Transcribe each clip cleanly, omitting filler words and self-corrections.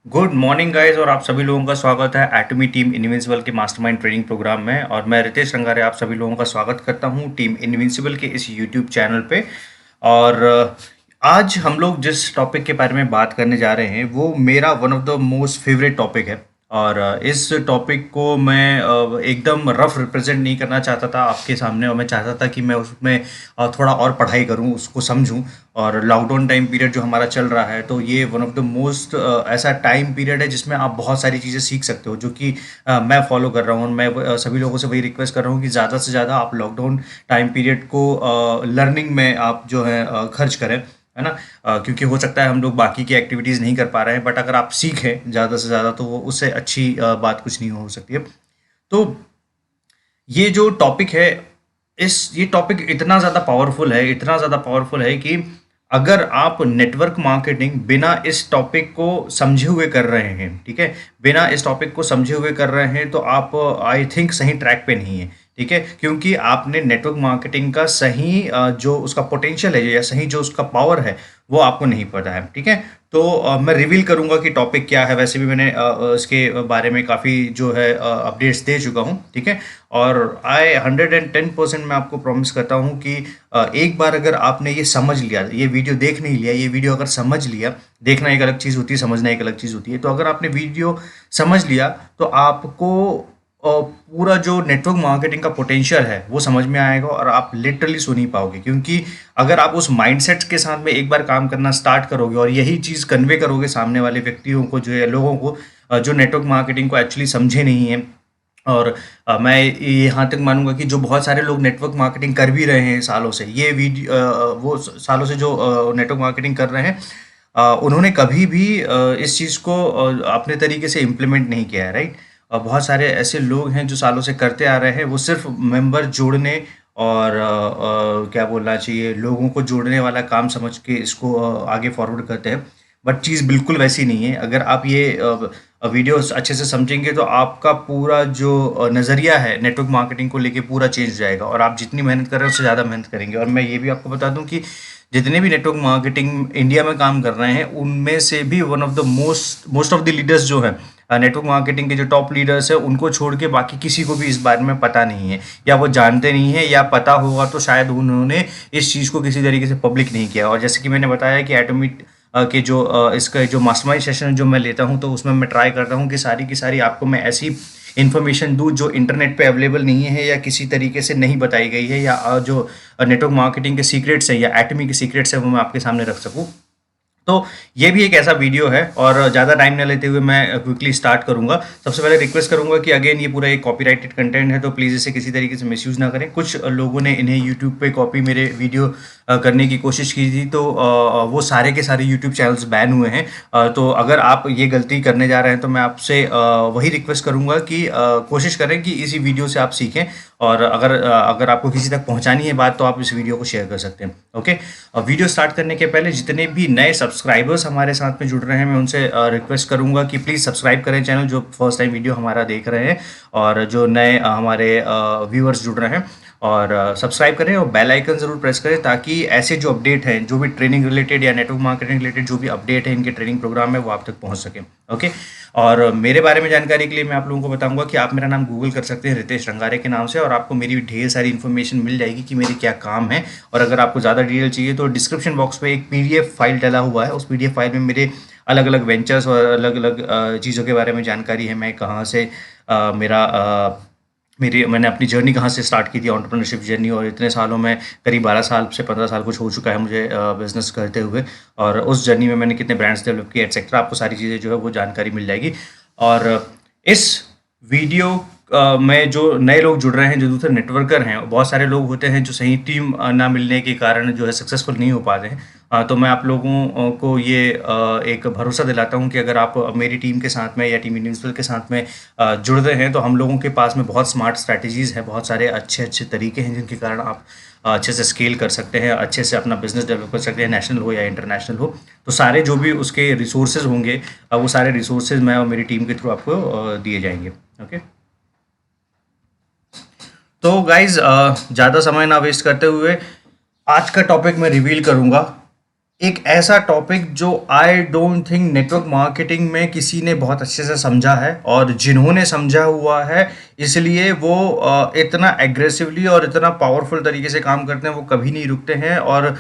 Good morning guys और आप सभी लोगों का स्वागत है एटमी टीम इनविंसिबल के मास्टरमाइंड ट्रेनिंग प्रोग्राम में। और मैं रितेश रंगारे आप सभी लोगों का स्वागत करता हूं टीम इनविंसिबल के इस यूट्यूब चैनल पे। और आज हम लोग जिस टॉपिक के बारे में बात करने जा रहे हैं वो मेरा one of the most favourite topic है। और इस टॉपिक को मैं एकदम रफ रिप्रेजेंट नहीं करना चाहता था आपके सामने, और मैं चाहता था कि मैं उसमें थोड़ा और पढ़ाई करूं, उसको समझूं। और लॉकडाउन टाइम पीरियड जो हमारा चल रहा है, तो ये वन ऑफ द मोस्ट ऐसा टाइम पीरियड है जिसमें आप बहुत सारी चीज़ें सीख सकते हो, जो कि मैं फॉलो कर रहा हूँ। और मैं सभी लोगों से वही रिक्वेस्ट कर रहा हूँ कि ज़्यादा से ज़्यादा आप लॉकडाउन टाइम पीरियड को लर्निंग में आप जो है खर्च करें, है ना। क्योंकि हो सकता है हम लोग बाकी की एक्टिविटीज़ नहीं कर पा रहे हैं, बट अगर आप सीखें ज़्यादा से ज़्यादा तो वो उससे अच्छी बात कुछ नहीं हो सकती है। तो ये जो टॉपिक है, इस ये टॉपिक इतना ज़्यादा पावरफुल है, इतना ज़्यादा पावरफुल है कि अगर आप नेटवर्क मार्केटिंग बिना इस टॉपिक को समझे हुए कर रहे हैं, ठीक है, बिना इस टॉपिक को समझे हुए कर रहे हैं, तो आप आई थिंक सही ट्रैक पे नहीं है। ठीक है, क्योंकि आपने नेटवर्क मार्केटिंग का सही जो उसका पोटेंशियल है या सही जो उसका पावर है वो आपको नहीं पता है। ठीक है, तो मैं रिवील करूंगा कि टॉपिक क्या है। वैसे भी मैंने इसके बारे में काफ़ी जो है अपडेट्स दे चुका हूं। ठीक है, और आई 110% मैं आपको प्रॉमिस करता हूँ कि एक बार अगर आपने ये समझ लिया, ये वीडियो देख नहीं लिया, ये वीडियो अगर समझ लिया, देखना एक अलग चीज़ होती है, समझना एक अलग चीज़ होती है। तो अगर आपने वीडियो समझ लिया तो आपको पूरा जो नेटवर्क मार्केटिंग का पोटेंशियल है वो समझ में आएगा, और आप लिटरली सुन ही पाओगे। क्योंकि अगर आप उस माइंडसेट के साथ में एक बार काम करना स्टार्ट करोगे और यही चीज़ कन्वे करोगे सामने वाले व्यक्तियों को, जो है लोगों को, जो नेटवर्क मार्केटिंग को एक्चुअली समझे नहीं है। और मैं ये यहाँ तक मानूंगा कि जो बहुत सारे लोग नेटवर्क मार्केटिंग कर भी रहे हैं सालों से, ये वीडियो वो सालों से जो नेटवर्क मार्केटिंग कर रहे हैं, उन्होंने कभी भी इस चीज़ को अपने तरीके से इम्प्लीमेंट नहीं किया है, राइट। बहुत सारे ऐसे लोग हैं जो सालों से करते आ रहे हैं, वो सिर्फ मेंबर जोड़ने और क्या बोलना चाहिए, लोगों को जोड़ने वाला काम समझ के इसको आगे फॉरवर्ड करते हैं। बट चीज़ बिल्कुल वैसी नहीं है। अगर आप ये वीडियो अच्छे से समझेंगे तो आपका पूरा जो नज़रिया है नेटवर्क मार्केटिंग को लेके पूरा चेंज जाएगा, और आप जितनी मेहनत कर रहे हैं उससे ज़्यादा मेहनत करेंगे। और मैं ये भी आपको बता दूं कि जितने भी नेटवर्क मार्केटिंग इंडिया में काम कर रहे हैं, उनमें से भी one of the most of the leaders जो है, नेटवर्क मार्केटिंग के जो टॉप लीडर्स है, उनको छोड़ के बाकी किसी को भी इस बारे में पता नहीं है, या वो जानते नहीं है, या पता होगा तो शायद उन्होंने इस चीज़ को किसी तरीके से पब्लिक नहीं किया। और जैसे कि मैंने बताया कि एटॉमिक के जो इसका जो मास्टरमाइंड सेशन जो मैं लेता हूं, तो उसमें मैं ट्राई करता हूं कि सारी की सारी आपको मैं ऐसी इन्फॉर्मेशन दूं जो इंटरनेट पे अवेलेबल नहीं है, या किसी तरीके से नहीं बताई गई है, या जो नेटवर्क मार्केटिंग के सीक्रेट्स हैं या एटमी के सीक्रेट्स हैं वो मैं आपके सामने रख सकूं। तो ये भी एक ऐसा वीडियो है, और ज़्यादा टाइम न लेते हुए मैं क्विकली स्टार्ट करूंगा। सबसे पहले रिक्वेस्ट करूंगा कि अगेन ये पूरा एक कॉपीराइटेड कंटेंट है, तो प्लीज़ इसे किसी तरीके से मिसयूज़ ना करें। कुछ लोगों ने इन्हें यूट्यूब पे कॉपी मेरे वीडियो करने की कोशिश की थी, तो वो सारे के सारे यूट्यूब चैनल्स बैन हुए हैं। तो अगर आप ये गलती करने जा रहे हैं तो मैं आपसे वही रिक्वेस्ट करूंगा कि कोशिश करें कि इसी वीडियो से आप सीखें। और अगर आपको किसी तक पहुंचानी है बात, तो आप इस वीडियो को शेयर कर सकते हैं। ओके, वीडियो स्टार्ट करने के पहले जितने भी नए सब्सक्राइबर्स हमारे साथ में जुड़ रहे हैं, मैं उनसे रिक्वेस्ट करूंगा कि प्लीज़ सब्सक्राइब करें चैनल, जो फर्स्ट टाइम वीडियो हमारा देख रहे हैं, और जो नए हमारे व्यूअर्स जुड़ रहे हैं, और सब्सक्राइब करें और बेल आइकन ज़रूर प्रेस करें, ताकि ऐसे जो अपडेट हैं, जो भी ट्रेनिंग रिलेटेड या नेटवर्क मार्केटिंग रिलेटेड जो भी अपडेट है इनके ट्रेनिंग प्रोग्राम में, वो आप तक पहुंच सके। ओके, और मेरे बारे में जानकारी के लिए मैं आप लोगों को बताऊंगा कि आप मेरा नाम गूगल कर सकते हैं रितेश रंगारे के नाम से, और आपको मेरी ढेर सारी इन्फॉर्मेशन मिल जाएगी कि मेरे क्या काम है। और अगर आपको ज़्यादा डिटेल चाहिए तो डिस्क्रिप्शन बॉक्स पे एक पीडीएफ फाइल डला हुआ है, उस पीडीएफ फाइल में मेरे अलग अलग वेंचर्स और अलग अलग चीज़ों के बारे में जानकारी है। मैं कहाँ से मेरा मेरी मैंने अपनी जर्नी कहाँ से स्टार्ट की थी, एंटरप्रेन्योरशिप जर्नी, और इतने सालों में करीब 12 साल से 15 साल कुछ हो चुका है मुझे बिजनेस करते हुए, और उस जर्नी में मैंने कितने ब्रांड्स डेवलप किए एटसेट्रा, आपको सारी चीज़ें जो है वो जानकारी मिल जाएगी। और इस वीडियो में जो नए लोग जुड़ रहे हैं, जो दूसरे नेटवर्कर हैं, बहुत सारे लोग होते हैं जो सही टीम ना मिलने के कारण जो है सक्सेसफुल नहीं हो पाते हैं। तो मैं आप लोगों को ये एक भरोसा दिलाता हूँ कि अगर आप मेरी टीम के साथ में या टीम इनविंसिबल के साथ में जुड़ रहे हैं, तो हम लोगों के पास में बहुत स्मार्ट स्ट्रैटेजीज़ हैं, बहुत सारे अच्छे अच्छे तरीके हैं जिनके कारण आप अच्छे से स्केल कर सकते हैं, अच्छे से अपना बिजनेस डेवलप कर सकते हैं, नेशनल हो या इंटरनेशनल हो। तो सारे जो भी उसके रिसोर्सेज होंगे, वो सारे रिसोर्सेज मैं और मेरी टीम के थ्रू आपको दिए जाएंगे। ओके, तो गाइज ज़्यादा समय ना वेस्ट करते हुए आज का टॉपिक मैं रिवील करूंगा एक ऐसा टॉपिक जो I don't think network marketing में किसी ने बहुत अच्छे से समझा है, और जिन्होंने समझा हुआ है इसलिए वो इतना एग्रेसिवली और इतना पावरफुल तरीके से काम करते हैं। वो कभी नहीं रुकते हैं और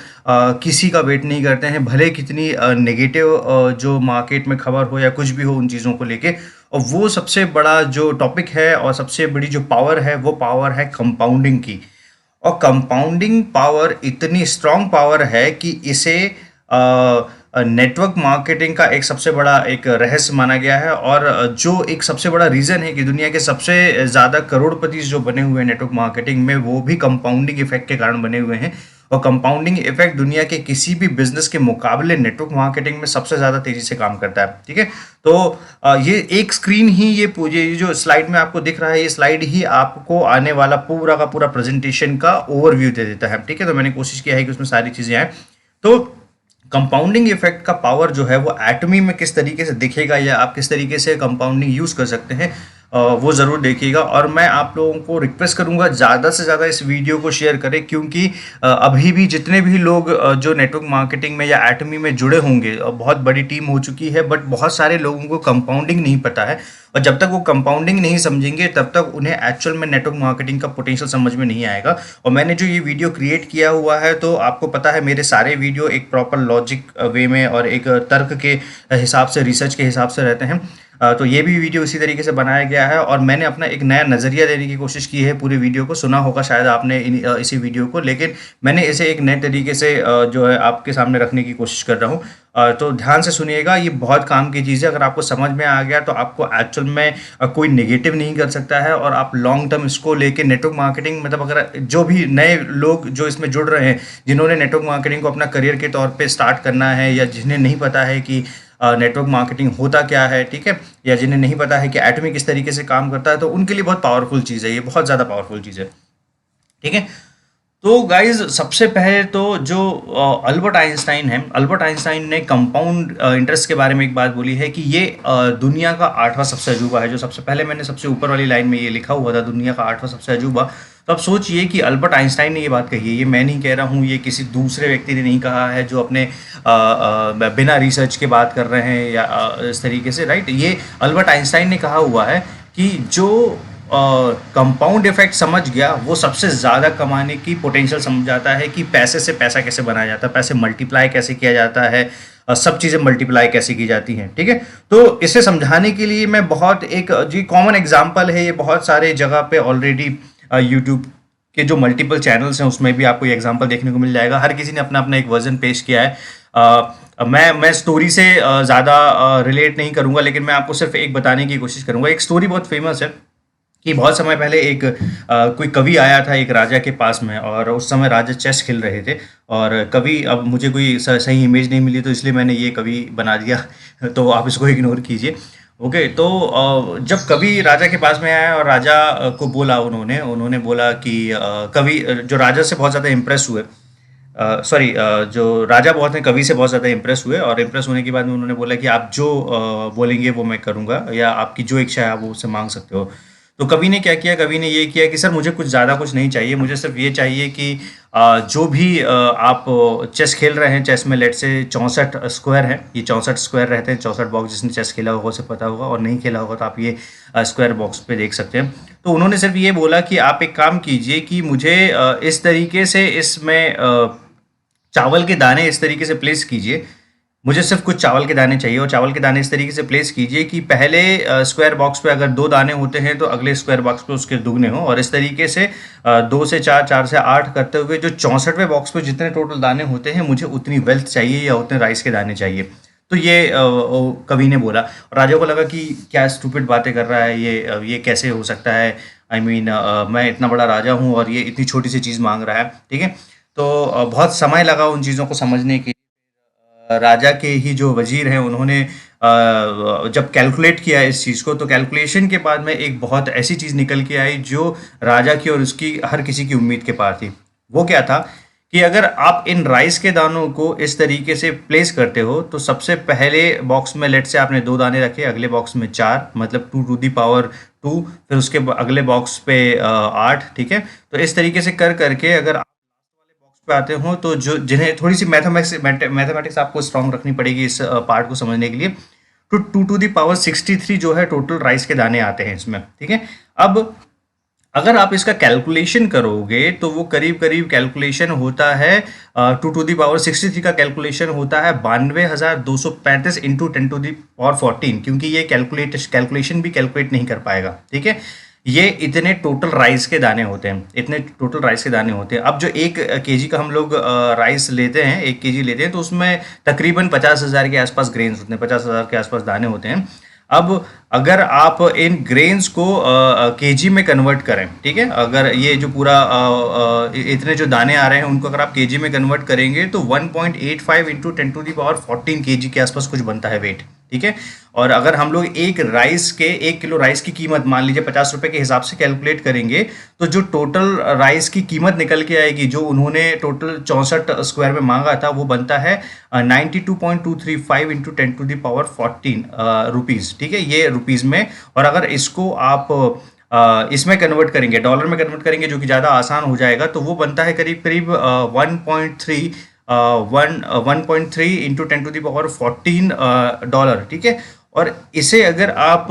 किसी का वेट नहीं करते हैं, भले कितनी नेगेटिव जो मार्केट में खबर हो या कुछ भी हो उन चीज़ों को लेके। और वो सबसे बड़ा जो टॉपिक है और सबसे बड़ी जो पावर है वो पावर है कंपाउंडिंग की। और कंपाउंडिंग पावर इतनी स्ट्रांग पावर है कि इसे नेटवर्क मार्केटिंग का एक सबसे बड़ा एक रहस्य माना गया है। और जो एक सबसे बड़ा रीज़न है कि दुनिया के सबसे ज़्यादा करोड़पति जो बने हुए हैं नेटवर्क मार्केटिंग में, वो भी कंपाउंडिंग इफेक्ट के कारण बने हुए हैं। और कंपाउंडिंग इफेक्ट दुनिया के किसी भी बिजनेस के मुकाबले नेटवर्क मार्केटिंग में सबसे ज़्यादा तेजी से काम करता है। ठीक है, तो ये एक स्क्रीन ही ये जो स्लाइड में आपको दिख रहा है, ये स्लाइड ही आपको आने वाला पूरा का पूरा प्रेजेंटेशन का ओवरव्यू दे देता है। ठीक है, तो मैंने कोशिश किया है कि उसमें सारी चीज़ें आए। तो कंपाउंडिंग इफेक्ट का पावर जो है वो एटमी में किस तरीके से दिखेगा, या आप किस तरीके से कंपाउंडिंग यूज़ कर सकते हैं, वो ज़रूर देखिएगा। और मैं आप लोगों को रिक्वेस्ट करूंगा ज़्यादा से ज़्यादा इस वीडियो को शेयर करें, क्योंकि अभी भी जितने भी लोग जो नेटवर्क मार्केटिंग में या एटमी में जुड़े होंगे, बहुत बड़ी टीम हो चुकी है, बट बहुत सारे लोगों को कंपाउंडिंग नहीं पता है। और जब तक वो कंपाउंडिंग नहीं समझेंगे तब तक उन्हें एक्चुअल में नेटवर्क मार्केटिंग का पोटेंशियल समझ में नहीं आएगा। और मैंने जो ये वीडियो क्रिएट किया हुआ है, तो आपको पता है मेरे सारे वीडियो एक प्रॉपर लॉजिक वे में और एक तर्क के हिसाब से, रिसर्च के हिसाब से रहते हैं। तो ये भी वीडियो इसी तरीके से बनाया गया है, और मैंने अपना एक नया नज़रिया देने की कोशिश की है पूरे वीडियो को। सुना होगा शायद आपने इसी वीडियो को, लेकिन मैंने इसे एक नए तरीके से जो है आपके सामने रखने की कोशिश कर रहा हूँ। तो ध्यान से सुनिएगा, ये बहुत काम की चीज़ है। अगर आपको समझ में आ गया तो आपको एक्चुअल में कोई नेगेटिव नहीं कर सकता है, और आप लॉन्ग टर्म इसको लेके नेटवर्क मार्केटिंग, मतलब अगर जो भी नए लोग जो इसमें जुड़ रहे हैं, जिन्होंने नेटवर्क मार्केटिंग को अपना करियर के तौर पे स्टार्ट करना है, या जिन्हें नहीं पता है कि नेटवर्क मार्केटिंग होता क्या है, ठीक है, या जिन्हें नहीं पता है कि एटमी किस तरीके से काम करता है, तो उनके लिए बहुत पावरफुल चीज़ है, ये बहुत ज़्यादा पावरफुल चीज़ है। ठीक है, तो गाइज सबसे पहले तो जो अल्बर्ट आइंस्टाइन है, अल्बर्ट आइंस्टाइन ने कंपाउंड इंटरेस्ट के बारे में एक बात बोली है कि ये दुनिया का 8वां सबसे अजूबा है। जो सबसे पहले मैंने सबसे ऊपर वाली लाइन में ये लिखा हुआ था, दुनिया का 8वां सबसे अजूबा। तो अब सोचिए कि अल्बर्ट आइंस्टाइन ने ये बात कही है, ये मैं नहीं कह रहा हूँ, ये किसी दूसरे व्यक्ति ने नहीं कहा है जो अपने बिना रिसर्च के बात कर रहे हैं या इस तरीके से, राइट। ये अल्बर्ट आइंस्टाइन ने कहा हुआ है कि जो कंपाउंड इफेक्ट समझ गया वो सबसे ज़्यादा कमाने की पोटेंशियल समझ जाता है, कि पैसे से पैसा कैसे बनाया जाता है, पैसे मल्टीप्लाई कैसे किया जाता है, सब चीज़ें मल्टीप्लाई कैसे की जाती हैं। ठीक है, तो इसे समझाने के लिए मैं बहुत एक जी कॉमन एग्जांपल है, ये बहुत सारे जगह पे ऑलरेडी यूट्यूब के जो मल्टीपल चैनल्स हैं उसमें भी आपको ये एग्जांपल देखने को मिल जाएगा। हर किसी ने अपना अपना एक वर्जन पेश किया है। मैं स्टोरी से ज़्यादा रिलेट नहीं करूँगा, लेकिन मैं आपको सिर्फ एक बताने की कोशिश करूँगा। एक स्टोरी बहुत फेमस है कि बहुत समय पहले एक कोई कवि आया था एक राजा के पास में, और उस समय राजा चेस खेल रहे थे। और कवि, अब मुझे कोई सही इमेज नहीं मिली तो इसलिए मैंने ये कवि बना दिया तो आप इसको इग्नोर कीजिए। ओके, तो जब कवि राजा के पास में आया और राजा को बोला, उन्होंने बोला कि कवि जो राजा से बहुत ज़्यादा इम्प्रेस हुए, सॉरी, जो राजा बहुत हैं कवि से बहुत ज़्यादा इम्प्रेस हुए, और इम्प्रेस होने के बाद में उन्होंने बोला कि आप जो बोलेंगे वो मैं करूँगा, या आपकी जो इच्छा है आप वो उससे मांग सकते हो। तो कवि ने क्या किया, कवि ने ये किया कि सर मुझे कुछ ज़्यादा कुछ नहीं चाहिए, मुझे सिर्फ ये चाहिए कि जो भी आप चेस खेल रहे हैं, चेस में लेट से 64 स्क्वायर हैं, ये 64 स्क्वायर रहते हैं, 64 बॉक्स। जिसने चेस खेला होगा उसे पता होगा, और नहीं खेला होगा तो आप ये स्क्वायर बॉक्स पे देख सकते हैं। तो उन्होंने सिर्फ ये बोला कि आप एक काम कीजिए कि मुझे इस तरीके से इसमें चावल के दाने इस तरीके से प्लेस कीजिए, मुझे सिर्फ कुछ चावल के दाने चाहिए, और चावल के दाने इस तरीके से प्लेस कीजिए कि पहले स्क्वायर बॉक्स पे अगर 2 दाने होते हैं तो अगले स्क्वायर बॉक्स पे उसके दुगने हो, और इस तरीके से 2 से 4, 4 से 8 करते हुए जो 64वें बॉक्स पे जितने टोटल दाने होते हैं, मुझे उतनी वेल्थ चाहिए या उतने राइस के दाने चाहिए। तो ये कवि ने बोला, और राजा को लगा कि क्या स्टूपिड बातें कर रहा है ये कैसे हो सकता है, आई मीन मैं इतना बड़ा राजा हूँ और ये इतनी छोटी सी चीज़ मांग रहा है। ठीक है, तो बहुत समय लगा उन चीज़ों को समझने के। राजा के ही जो वजीर हैं उन्होंने जब कैलकुलेट किया इस चीज़ को, तो कैलकुलेशन के बाद में एक बहुत ऐसी चीज़ निकल के आई जो राजा की और उसकी हर किसी की उम्मीद के पार थी। वो क्या था कि अगर आप इन राइस के दानों को इस तरीके से प्लेस करते हो, तो सबसे पहले बॉक्स में लेट से आपने 2 दाने रखे, अगले बॉक्स में 4, मतलब 2 टू दी पावर 2, फिर उसके अगले बॉक्स पे 8। ठीक है, तो इस तरीके से कर करके अगर पे आते हो, तो जो जिन्हें थोड़ी सी मैथमेटिक्स आपको स्ट्रांग रखनी पड़ेगी इस पार्ट को समझने के लिए। तो 2 to the power 63 जो है टोटल राइस के दाने आते हैं इसमें, ठीक है। अब अगर आप इसका कैलकुलेशन करोगे तो वो करीब करीब कैलकुलेशन होता है 2 to the power 63 का कैलकुलेशन होता है 92,235 इंटू 10 to the power 14, क्योंकि ये कैलकुलेशन भी कैलकुलेट नहीं कर पाएगा, ठीक है। ये इतने टोटल राइस के दाने होते हैं, इतने टोटल राइस के दाने होते हैं। अब जो 1 kg का हम लोग राइस लेते हैं, 1 kg लेते हैं, तो उसमें तकरीबन 50,000 के आसपास ग्रेन्स होते हैं, 50,000 के आसपास दाने होते हैं। अब अगर आप इन ग्रेन्स को केजी में कन्वर्ट करें, ठीक है, अगर ये जो पूरा इतने जो दाने आ रहे हैं उनको अगर आप केजी में कन्वर्ट करेंगे तो 1.85 into 10 to the power 14 KG के आसपास कुछ बनता है वेट, ठीक है। और अगर हम लोग 1 किलो राइस की कीमत मान लीजिए 50 रुपए के हिसाब से कैलकुलेट करेंगे, तो जो टोटल राइस की कीमत निकल के आएगी, जो उन्होंने टोटल 64 स्क्वायर में मांगा था, वो बनता है 92.235 into 10 to the power 14 rupees, ठीक है, ये रुपीज़ में। और अगर इसको आप इसमें कन्वर्ट करेंगे, डॉलर में कन्वर्ट करेंगे, जो कि ज़्यादा आसान हो जाएगा, तो वो बनता है करीब करीब 1.3 into 10 to the power 14 dollar, ठीक है। और इसे अगर आप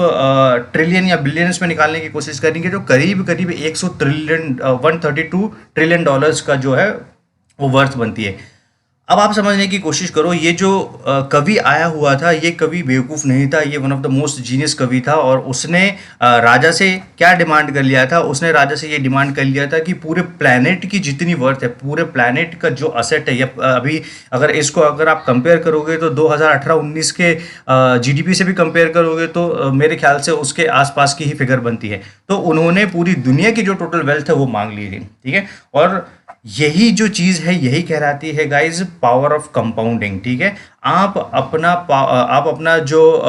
ट्रिलियन या बिलियंस में निकालने की कोशिश करेंगे तो करीब करीब 100 ट्रिलियन 132 ट्रिलियन डॉलर्स का जो है वो वर्थ बनती है। अब आप समझने की कोशिश करो, ये जो कवि आया हुआ था, ये कवि बेवकूफ़ नहीं था, ये one of the most genius कवि था। और उसने राजा से क्या डिमांड कर लिया था? उसने राजा से ये डिमांड कर लिया था कि पूरे प्लैनेट की जितनी वर्थ है, पूरे प्लैनेट का जो असेट है, या अभी अगर इसको अगर आप कंपेयर करोगे तो 2018-19 के जीडीपी से भी कंपेयर करोगे तो मेरे ख्याल से उसके आसपास की ही फिगर बनती है। तो उन्होंने पूरी दुनिया की जो टोटल वेल्थ है वो मांग ली थी, ठीक है। और यही जो चीज़ है, यही कहलाती है गाइज पावर ऑफ कंपाउंडिंग, ठीक है। आप अपना जो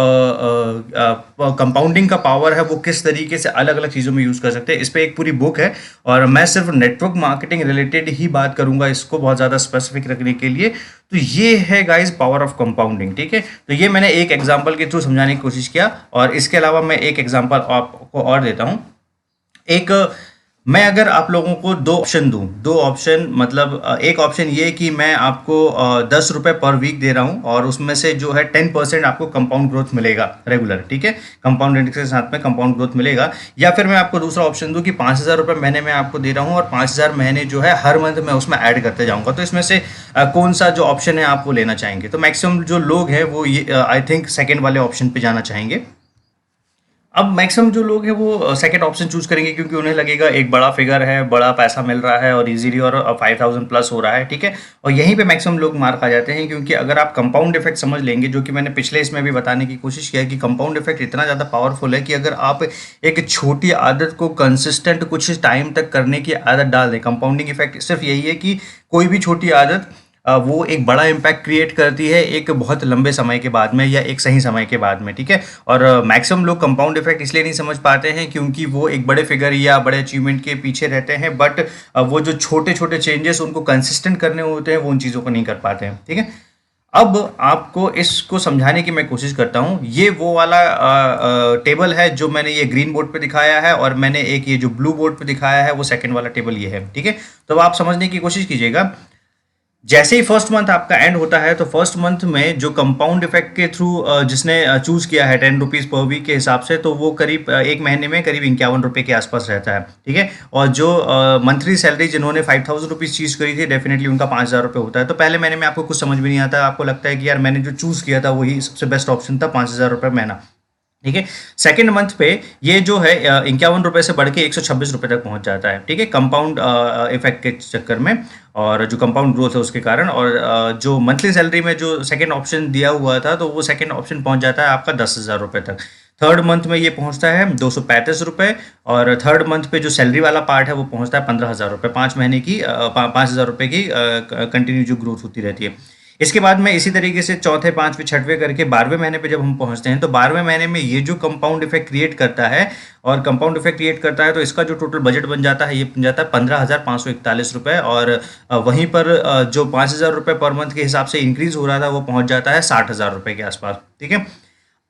कंपाउंडिंग का पावर है वो किस तरीके से अलग अलग चीज़ों में यूज़ कर सकते हैं, इस पे एक पूरी बुक है। और मैं सिर्फ नेटवर्क मार्केटिंग रिलेटेड ही बात करूंगा इसको बहुत ज़्यादा स्पेसिफिक रखने के लिए। तो ये है गाइज पावर ऑफ कंपाउंडिंग, ठीक है। तो ये मैंने एक एग्जाम्पल के थ्रू समझाने की कोशिश किया, और इसके अलावा मैं एक एग्जाम्पल आपको और देता हूँ। मैं अगर आप लोगों को दो ऑप्शन दूं, दो ऑप्शन मतलब एक ऑप्शन ये कि मैं आपको 10 रुपये पर वीक दे रहा हूं, और उसमें से जो है 10% आपको कंपाउंड ग्रोथ मिलेगा रेगुलर, ठीक है, कंपाउंड इंडेक्स के साथ में कंपाउंड ग्रोथ मिलेगा। या फिर मैं आपको दूसरा ऑप्शन दूं कि 5,000 रुपये महीने में आपको दे रहा हूं, और 5,000 महीने जो है हर मंथ मैं उसमें ऐड करते जाऊँगा। तो इसमें से कौन सा जो ऑप्शन है आप वो लेना चाहेंगे? तो मैक्सिमम जो लोग हैं वो ये आई थिंक सेकेंड वाले ऑप्शन पर जाना चाहेंगे। अब मैक्सिमम जो लोग हैं वो सेकंड ऑप्शन चूज करेंगे, क्योंकि उन्हें लगेगा एक बड़ा फिगर है, बड़ा पैसा मिल रहा है, और इजीली, और 5,000 प्लस हो रहा है, ठीक है। और यहीं पे मैक्सिमम लोग मार खा जाते हैं, क्योंकि अगर आप कंपाउंड इफेक्ट समझ लेंगे, जो कि मैंने पिछले इसमें भी बताने की कोशिश किया है कि कंपाउंड इफेक्ट इतना ज़्यादा पावरफुल है कि अगर आप एक छोटी आदत को कंसिस्टेंट कुछ टाइम तक करने की आदत डाल दें, कंपाउंडिंग इफेक्ट सिर्फ यही है कि कोई भी छोटी आदत वो एक बड़ा इम्पैक्ट क्रिएट करती है एक बहुत लंबे समय के बाद में, या एक सही समय के बाद में, ठीक है। और मैक्सिमम लोग कंपाउंड इफेक्ट इसलिए नहीं समझ पाते हैं क्योंकि वो एक बड़े फिगर या बड़े अचीवमेंट के पीछे रहते हैं, बट वो जो छोटे छोटे चेंजेस उनको कंसिस्टेंट करने होते हैं वो उन चीज़ों को नहीं कर पाते हैं, ठीक है। अब आपको इसको समझाने की मैं कोशिश करता हूँ। ये वो वाला टेबल है जो मैंने ये ग्रीन बोर्ड पे दिखाया है, और मैंने एक ये जो ब्लू बोर्ड पे दिखाया है वो सेकंड वाला टेबल ये है, ठीक है। तो आप समझने की कोशिश कीजिएगा। जैसे ही फर्स्ट मंथ आपका एंड होता है, तो फर्स्ट मंथ में जो कंपाउंड इफेक्ट के थ्रू जिसने चूज किया है 10 रुपीज़ पर वीक के हिसाब से, तो वो करीब एक महीने में करीब 51 रुपये के आसपास रहता है, ठीक है। और जो मंथली सैलरी जिन्होंने 5,000 रुपीज़ चीज़ करी थी, डेफिनेटली उनका 5,000 रुपये होता है। तो पहले महीने में आपको कुछ समझ भी नहीं आता, आपको लगता है कि यार मैंने जो चूज़ किया था वही सबसे बेस्ट ऑप्शन था, 5,000 रुपये महीना, ठीक है। सेकेंड मंथ पे ये जो है 51 रुपये से बढ़ के 126 रुपये तक पहुंच जाता है, ठीक है, कंपाउंड इफेक्ट के चक्कर में, और जो कंपाउंड ग्रोथ है उसके कारण। और जो मंथली सैलरी में जो सेकेंड ऑप्शन दिया हुआ था, तो वो सेकेंड ऑप्शन पहुंच जाता है आपका 10,000 रुपये तक। थर्ड मंथ में ये पहुंचता है 235 रुपये, और थर्ड मंथ पे जो सैलरी वाला पार्ट है वो पहुंचता है 15,000 रुपये, 5 महीने की 5,000 रुपये की कंटिन्यू जो ग्रोथ होती रहती है। इसके बाद में इसी तरीके से चौथे, पांचवें, छठवें करके 12वें महीने पे जब हम पहुंचते हैं, तो 12वें महीने में ये जो कंपाउंड इफेक्ट क्रिएट करता है, और कंपाउंड इफेक्ट क्रिएट करता है, तो इसका जो टोटल बजट बन जाता है, ये बन जाता है 15,541 रुपये। और वहीं पर जो 5,000 रुपये पर मंथ के हिसाब से इंक्रीज हो रहा था, वो पहुंच जाता है 60,000 रुपये के आसपास, ठीक है।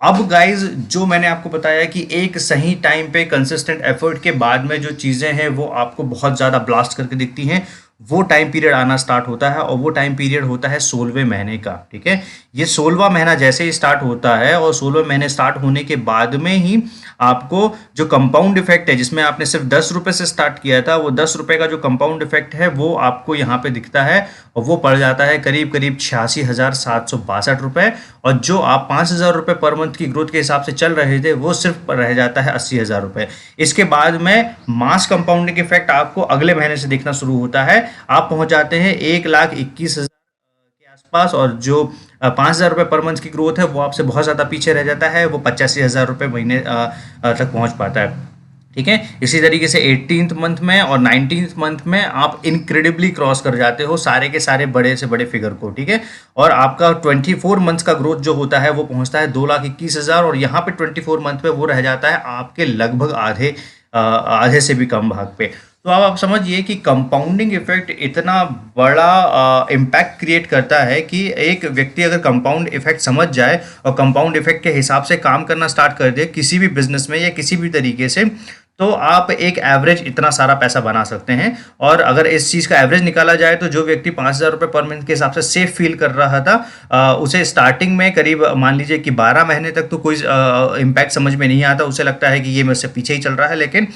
अब गाइज जो मैंने आपको बताया कि एक सही टाइम पे कंसिस्टेंट एफर्ट के बाद में जो चीज़ें हैं वो आपको बहुत ज़्यादा ब्लास्ट करके दिखती हैं, वो टाइम पीरियड आना स्टार्ट होता है और वो टाइम पीरियड होता है 16वें महीने का। ठीक है, ये 16वां महीना जैसे ही स्टार्ट होता है और 16वें महीने स्टार्ट होने के बाद में ही आपको जो कंपाउंड इफेक्ट है, जिसमें आपने सिर्फ 10 रुपए से स्टार्ट किया था, वो 10 रुपए का जो कंपाउंड इफेक्ट है वो आपको यहाँ पे दिखता है और वो पड़ जाता है करीब करीब 86,762 रुपए। और जो आप 5,000 रुपए पर मंथ की ग्रोथ के हिसाब से चल रहे थे वो सिर्फ रह जाता है 80,000 रुपए। इसके बाद में मास कंपाउंडिंग इफेक्ट आपको अगले महीने से दिखना शुरू होता है। आप पहुंच जाते हैं 1,21,000 के आसपास, और जो 5,000 रुपये पर मंथ की ग्रोथ है वो आपसे बहुत ज़्यादा पीछे रह जाता है, वो 85,000 रुपये महीने तक पहुंच पाता है। ठीक है, इसी तरीके से 18th मंथ में और 19th मंथ में आप इनक्रेडिबली क्रॉस कर जाते हो सारे के सारे बड़े से बड़े फिगर को। ठीक है, और आपका 24 मंथ्स का ग्रोथ जो होता है वो पहुंचता है 2,21,000, और यहाँ पे 24 मंथ पे वो रह जाता है आपके लगभग आधे से भी कम भाग पे। तो अब आप समझिए कि कंपाउंडिंग इफेक्ट इतना बड़ा इम्पैक्ट क्रिएट करता है कि एक व्यक्ति अगर कंपाउंड इफेक्ट समझ जाए और कंपाउंड इफेक्ट के हिसाब से काम करना स्टार्ट कर दे किसी भी बिजनेस में या किसी भी तरीके से, तो आप एक एवरेज इतना सारा पैसा बना सकते हैं। और अगर इस चीज़ का एवरेज निकाला जाए तो जो व्यक्ति 5,000 रुपये पर मंथ के हिसाब से सेफ फील कर रहा था, उसे स्टार्टिंग में करीब मान लीजिए कि 12 महीने तक तो कोई इम्पैक्ट समझ में नहीं आता, उसे लगता है कि ये मुझसे पीछे ही चल रहा है। लेकिन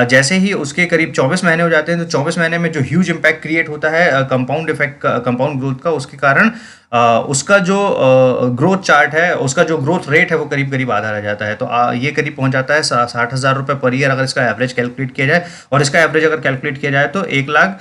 जैसे ही उसके करीब 24 महीने हो जाते हैं तो 24 महीने में जो ह्यूज इम्पैक्ट क्रिएट होता है कंपाउंड इफेक्ट का, कंपाउंड ग्रोथ का, उसके कारण उसका जो ग्रोथ चार्ट है, उसका जो ग्रोथ रेट है वो करीब करीब आधा रह जाता है। तो ये करीब पहुंच जाता है 60,000 रुपये पर ईयर अगर इसका एवरेज कैलकुलेट किया जाए। और इसका एवरेज अगर कैलकुलेट किया जाए तो 1 लाख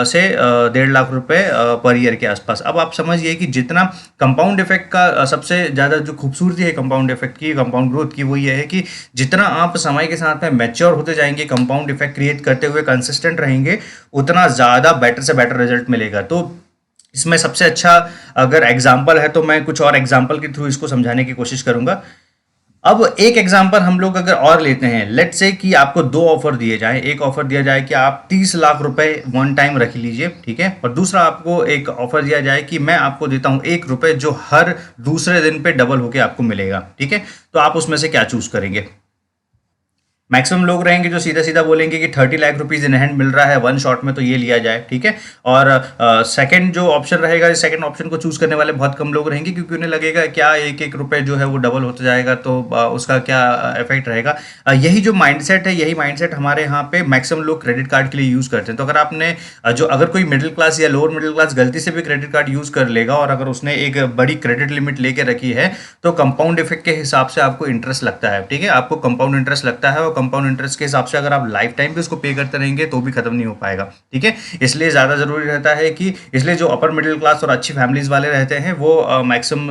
से 1.5 लाख रुपए पर ईयर के आसपास। अब आप समझिए कि जितना कंपाउंड इफेक्ट का सबसे ज़्यादा जो खूबसूरती है कंपाउंड इफेक्ट की, कंपाउंड ग्रोथ की, वो ये है कि जितना आप समय के साथ में मैच्योर होते जाएंगे, कंपाउंड इफेक्ट क्रिएट करते हुए कंसिस्टेंट रहेंगे, उतना ज़्यादा बेटर से बेटर रिजल्ट मिलेगा। तो इसमें सबसे अच्छा अगर एग्जाम्पल है तो मैं कुछ और एग्जाम्पल के थ्रू इसको समझाने की कोशिश करूंगा। अब एक एग्जांपल हम लोग अगर और लेते हैं, लेट्स से कि आपको दो ऑफर दिए जाए। एक ऑफर दिया जाए कि आप 30 लाख रुपए वन टाइम रख लीजिए, ठीक है, और दूसरा आपको एक ऑफर दिया जाए कि मैं आपको देता हूं 1 रुपए जो हर दूसरे दिन पे डबल होके आपको मिलेगा। ठीक है, तो आप उसमें से क्या चूज करेंगे? मैक्सिमम लोग रहेंगे जो सीधा सीधा बोलेंगे कि 30 लाख रुपीज इन हैंड मिल रहा है वन शॉट में तो ये लिया जाए। ठीक है, और सेकंड जो ऑप्शन रहेगा, सेकंड ऑप्शन को चूज करने वाले बहुत कम लोग रहेंगे, क्योंकि उन्हें लगेगा क्या 1-1 रुपए जो है वो डबल होता जाएगा तो उसका क्या इफेक्ट रहेगा। यही जो माइंडसेट है, यही माइंडसेट हमारे यहाँ पे मैक्सिमम लोग क्रेडिट कार्ड के लिए यूज करते हैं। तो अगर आपने अगर कोई मिडिल क्लास या लोअर मिडिल क्लास गलती से भी क्रेडिट कार्ड यूज कर लेगा और अगर उसने एक बड़ी क्रेडिट लिमिट लेके रखी है तो कंपाउंड इफेक्ट के हिसाब से आपको इंटरेस्ट लगता है। ठीक है, आपको कंपाउंड इंटरेस्ट लगता है, और कंपाउंड इंटरेस्ट के हिसाब से अगर आप लाइफ टाइम भी उसको पे करते रहेंगे तो भी खत्म नहीं हो पाएगा। ठीक है, इसलिए ज़्यादा ज़रूरी रहता है कि इसलिए जो अपर मिडिल क्लास और अच्छी फैमिलीज वाले रहते हैं वो मैक्सिमम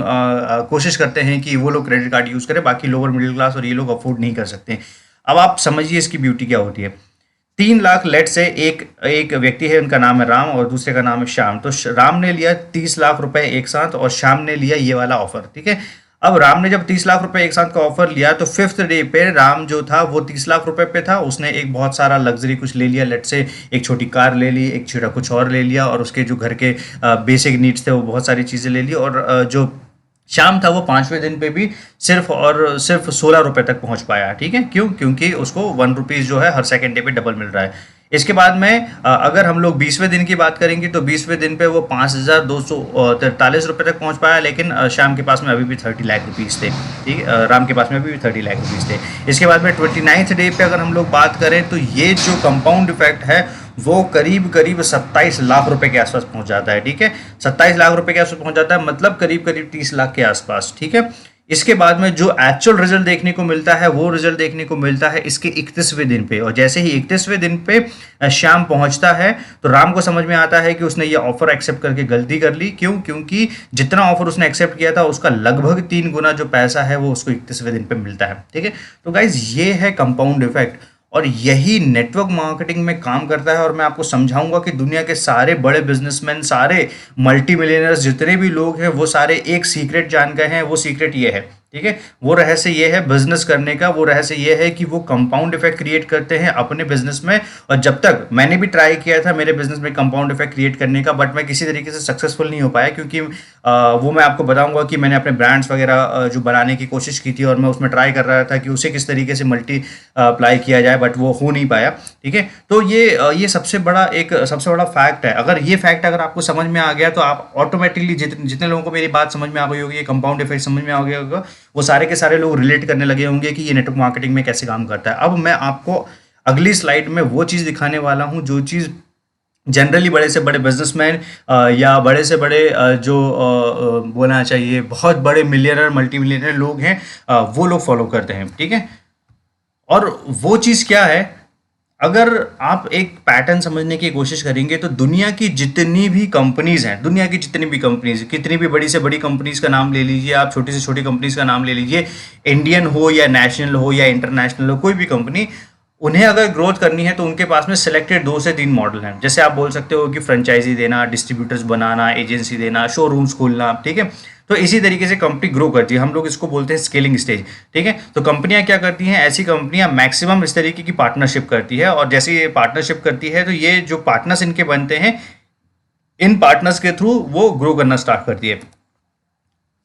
कोशिश करते हैं कि वो लोग क्रेडिट कार्ड यूज़ करें, बाकी लोअर मिडिल क्लास और ये लोग अफोर्ड नहीं कर सकते। अब आप समझिए इसकी ब्यूटी क्या होती है। 3 लाख लेट से एक एक व्यक्ति है, उनका नाम है राम और दूसरे का नाम है श्याम। तो राम ने लिया 30 लाख रुपए एक साथ और श्याम ने लिया ये वाला ऑफर। ठीक है, अब राम ने जब 30 लाख रुपए एक साथ का ऑफर लिया तो 5th डे पे राम जो था वो 30 लाख रुपए पे था, उसने एक बहुत सारा लग्जरी कुछ ले लिया, लेट से एक छोटी कार ले ली, एक छोटा कुछ और ले लिया, और उसके जो घर के बेसिक नीड्स थे वो बहुत सारी चीज़ें ले ली। और जो शाम था वो 5वें दिन पे भी सिर्फ और सिर्फ 16 रुपए तक पहुंच पाया। ठीक है, क्यों? क्योंकि उसको 1 रुपीज़ जो है हर सेकेंड डे पे डबल मिल रहा है। इसके बाद में अगर हम लोग 20वें दिन की बात करेंगे तो 20वें दिन पे वो 5,243 रुपये तक पहुंच पाया, लेकिन शाम के पास में अभी भी 30 लाख रुपीज़ थे। ठीक है, राम के पास में अभी भी 30 लाख रुपीज़ थे। इसके बाद में 29th डे पे अगर हम लोग बात करें तो ये जो कंपाउंड इफेक्ट है वो करीब करीब 27 लाख रुपए के आसपास पहुंच जाता है। ठीक है, 27 लाख रुपए के आसपास पहुंच जाता है, मतलब करीब करीब 30 लाख के आसपास। ठीक है, इसके बाद में जो एक्चुअल रिजल्ट देखने को मिलता है वो रिजल्ट देखने को मिलता है इसके 31वें दिन पे। और जैसे ही 31वें दिन पे श्याम पहुंचता है तो राम को समझ में आता है कि उसने ये ऑफर एक्सेप्ट करके गलती कर ली। क्यों? क्योंकि जितना ऑफर उसने एक्सेप्ट किया था उसका लगभग 3 गुना जो पैसा है वो उसको 31वें दिन पे मिलता है। ठीक है, तो गाइज ये है कंपाउंड इफेक्ट, और यही नेटवर्क मार्केटिंग में काम करता है। और मैं आपको समझाऊंगा कि दुनिया के सारे बड़े बिजनेसमैन, सारे मल्टी मिलियनर्स जितने भी लोग हैं वो सारे एक सीक्रेट जान गए हैं। वो सीक्रेट ये है ठीक है, वो रहस्य ये है बिजनेस करने का, वो रहस्य ये है कि वो कंपाउंड इफेक्ट क्रिएट करते हैं अपने बिजनेस में। और जब तक मैंने भी ट्राई किया था मेरे बिजनेस में कंपाउंड इफेक्ट क्रिएट करने का, बट मैं किसी तरीके से सक्सेसफुल नहीं हो पाया, क्योंकि वो मैं आपको बताऊंगा कि मैंने अपने ब्रांड्स वगैरह जो बनाने की कोशिश की थी, और मैं उसमें ट्राई कर रहा था कि उसे किस तरीके से मल्टी अप्लाई किया जाए, बट वो हो नहीं पाया। ठीक है, तो ये सबसे बड़ा फैक्ट है। अगर ये फैक्ट अगर आपको समझ में आ गया तो आप ऑटोमेटिकली जितने लोगों को मेरी बात समझ में आ गई होगी, ये कंपाउंड इफेक्ट समझ में आ गया होगा, वो सारे के सारे लोग रिलेट करने लगे होंगे कि ये नेटवर्क मार्केटिंग में कैसे काम करता है। अब मैं आपको अगली स्लाइड में वो चीज़ दिखाने वाला हूँ जो चीज़ जनरली बड़े से बड़े बिजनेसमैन या बड़े से बड़े बोलना चाहिए बहुत बड़े मिलियनर मल्टी मिलियनर लोग हैं, वो लोग फॉलो करते हैं। ठीक है, और वो चीज़ क्या है, अगर आप एक पैटर्न समझने की कोशिश करेंगे तो दुनिया की जितनी भी कंपनीज हैं, दुनिया की जितनी भी कंपनीज, कितनी भी बड़ी से बड़ी कंपनीज का नाम ले लीजिए आप, छोटी से छोटी कंपनीज का नाम ले लीजिए, इंडियन हो या नेशनल हो या इंटरनेशनल हो, कोई भी कंपनी, उन्हें अगर ग्रोथ करनी है तो उनके पास में सिलेक्टेड 2 से 3 मॉडल हैं। जैसे आप बोल सकते हो कि फ्रेंचाइजी देना, डिस्ट्रीब्यूटर्स बनाना, एजेंसी देना, शोरूम्स खोलना। ठीक है, तो इसी तरीके से कंपनी ग्रो करती है, हम लोग इसको बोलते हैं स्केलिंग स्टेज। ठीक है, तो कंपनियां क्या करती हैं, ऐसी कंपनियां मैक्सिमम इस तरीके की पार्टनरशिप करती है, और जैसे ये पार्टनरशिप करती है तो ये जो पार्टनर्स इनके बनते हैं, इन पार्टनर्स के थ्रू वो ग्रो करना स्टार्ट करती है।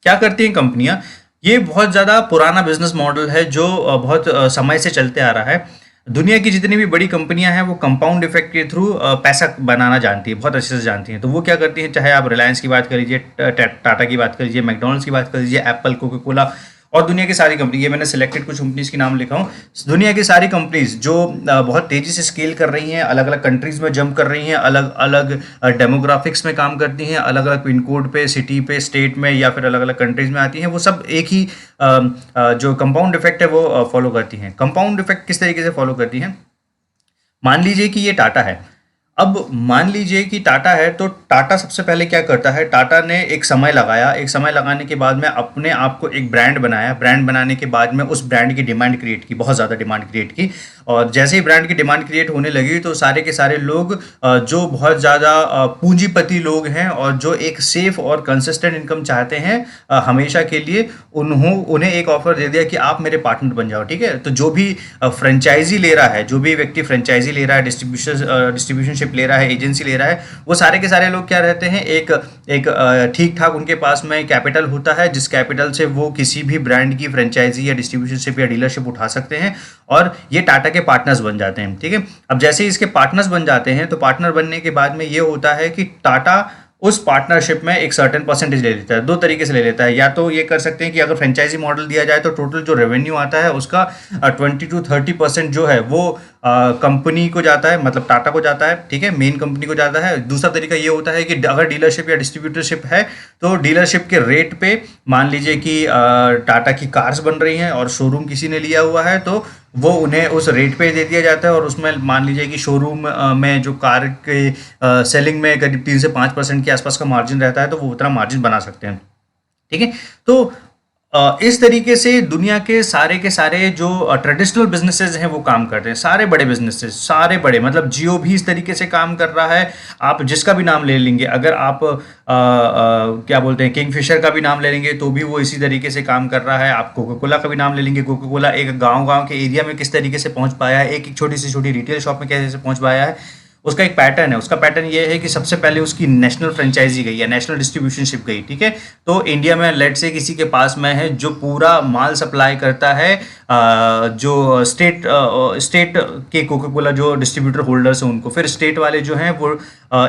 क्या करती हैं कंपनियां, ये बहुत ज़्यादा पुराना बिजनेस मॉडल है जो बहुत समय से चलते आ रहा है। दुनिया की जितनी भी बड़ी कंपनियां हैं वो कंपाउंड इफेक्ट के थ्रू पैसा बनाना जानती है, बहुत अच्छे से जानती हैं। तो वो क्या करती हैं, चाहे आप रिलायंस की बात कर लीजिए, टाटा की बात कर लीजिए, मैकडॉनल्ड्स की बात कर लीजिए, एप्पल, कोका कोला, और दुनिया की सारी कंपनी, ये मैंने सिलेक्टेड कुछ कंपनीज के नाम लिखा हूँ। दुनिया की सारी कंपनीज जो बहुत तेजी से स्केल कर रही हैं, अलग अलग कंट्रीज में जंप कर रही हैं, अलग अलग डेमोग्राफिक्स में काम करती हैं, अलग अलग पिन कोड पे, सिटी पे, स्टेट में, या फिर अलग अलग कंट्रीज में आती हैं, वो सब एक ही जो कंपाउंड इफेक्ट है वो फॉलो करती हैं। कंपाउंड इफेक्ट किस तरीके से फॉलो करती हैं, मान लीजिए कि ये टाटा है। अब मान लीजिए कि टाटा है, तो टाटा सबसे पहले क्या करता है, टाटा ने एक समय लगाया, एक समय लगाने के बाद में अपने आप को एक ब्रांड बनाया, ब्रांड बनाने के बाद में उस ब्रांड की डिमांड क्रिएट की, बहुत ज़्यादा डिमांड क्रिएट की, और जैसे ही ब्रांड की डिमांड क्रिएट होने लगी तो सारे के सारे लोग जो बहुत ज़्यादा पूंजीपति लोग हैं और जो एक सेफ और कंसिस्टेंट इनकम चाहते हैं हमेशा के लिए, उन्हें एक ऑफर दे दिया कि आप मेरे पार्टनर बन जाओ। ठीक है, तो जो भी फ्रेंचाइजी ले रहा है, जो भी व्यक्ति फ्रेंचाइजी ले रहा है, डिस्ट्रीब्यूशनशिप ले रहा है, एजेंसी ले रहा है, वो सारे के सारे लोग क्या रहते हैं, एक एक ठीक ठाक उनके पास में कैपिटल होता है, जिस कैपिटल से वो किसी भी ब्रांड की फ्रेंचाइजी या डिस्ट्रीब्यूशनशिप या डीलरशिप उठा सकते हैं, और ये टाटा के पार्टनर्स बन जाते हैं। ठीक है, अब जैसे ही इसके पार्टनर्स बन जाते हैं तो पार्टनर बनने के बाद में ये होता है कि टाटा उस पार्टनरशिप में एक सर्टेन परसेंटेज ले लेता है। 2 तरीके से ले लेता है, या तो ये कर सकते हैं कि अगर फ्रेंचाइजी मॉडल दिया जाए तो टोटल जो रेवेन्यू आता है उसका 20 to 30% जो है वो कंपनी को जाता है, मतलब टाटा को जाता है। ठीक है, मेन कंपनी को जाता है। दूसरा तरीका ये होता है कि अगर डीलरशिप या डिस्ट्रीब्यूटरशिप है तो डीलरशिप के रेट पे, मान लीजिए कि टाटा की कार्स बन रही हैं और शोरूम किसी ने लिया हुआ है, तो वो उन्हें उस रेट पे दे दिया जाता है, और उसमें मान लीजिए कि शोरूम में जो कार के सेलिंग में करीब 3 से 5% के आसपास का मार्जिन रहता है, तो वो उतना मार्जिन बना सकते हैं। ठीक है, तो इस तरीके से दुनिया के सारे जो ट्रेडिशनल बिजनेसेस हैं वो काम करते हैं, सारे बड़े बिजनेसेस, सारे बड़े, मतलब जियो भी इस तरीके से काम कर रहा है। आप जिसका भी नाम ले लेंगे, अगर आप क्या बोलते हैं, किंगफिशर का भी नाम ले लेंगे तो भी वो इसी तरीके से काम कर रहा है। आप कोका कोला का भी नाम ले लेंगे, कोका कोला एक गांव के एरिया में किस तरीके से पहुंच पाया है, एक छोटी से छोटी रिटेल शॉप में कैसे पहुंच पाया है, उसका एक पैटर्न है। उसका पैटर्न ये है कि सबसे पहले उसकी नेशनल फ्रेंचाइजी गई या नेशनल डिस्ट्रीब्यूशनशिप गई। ठीक है, तो इंडिया में लेट से किसी के पास में है जो पूरा माल सप्लाई करता है, जो स्टेट के कोका कोला जो डिस्ट्रीब्यूटर होल्डर्स हैं उनको, फिर स्टेट वाले जो हैं वो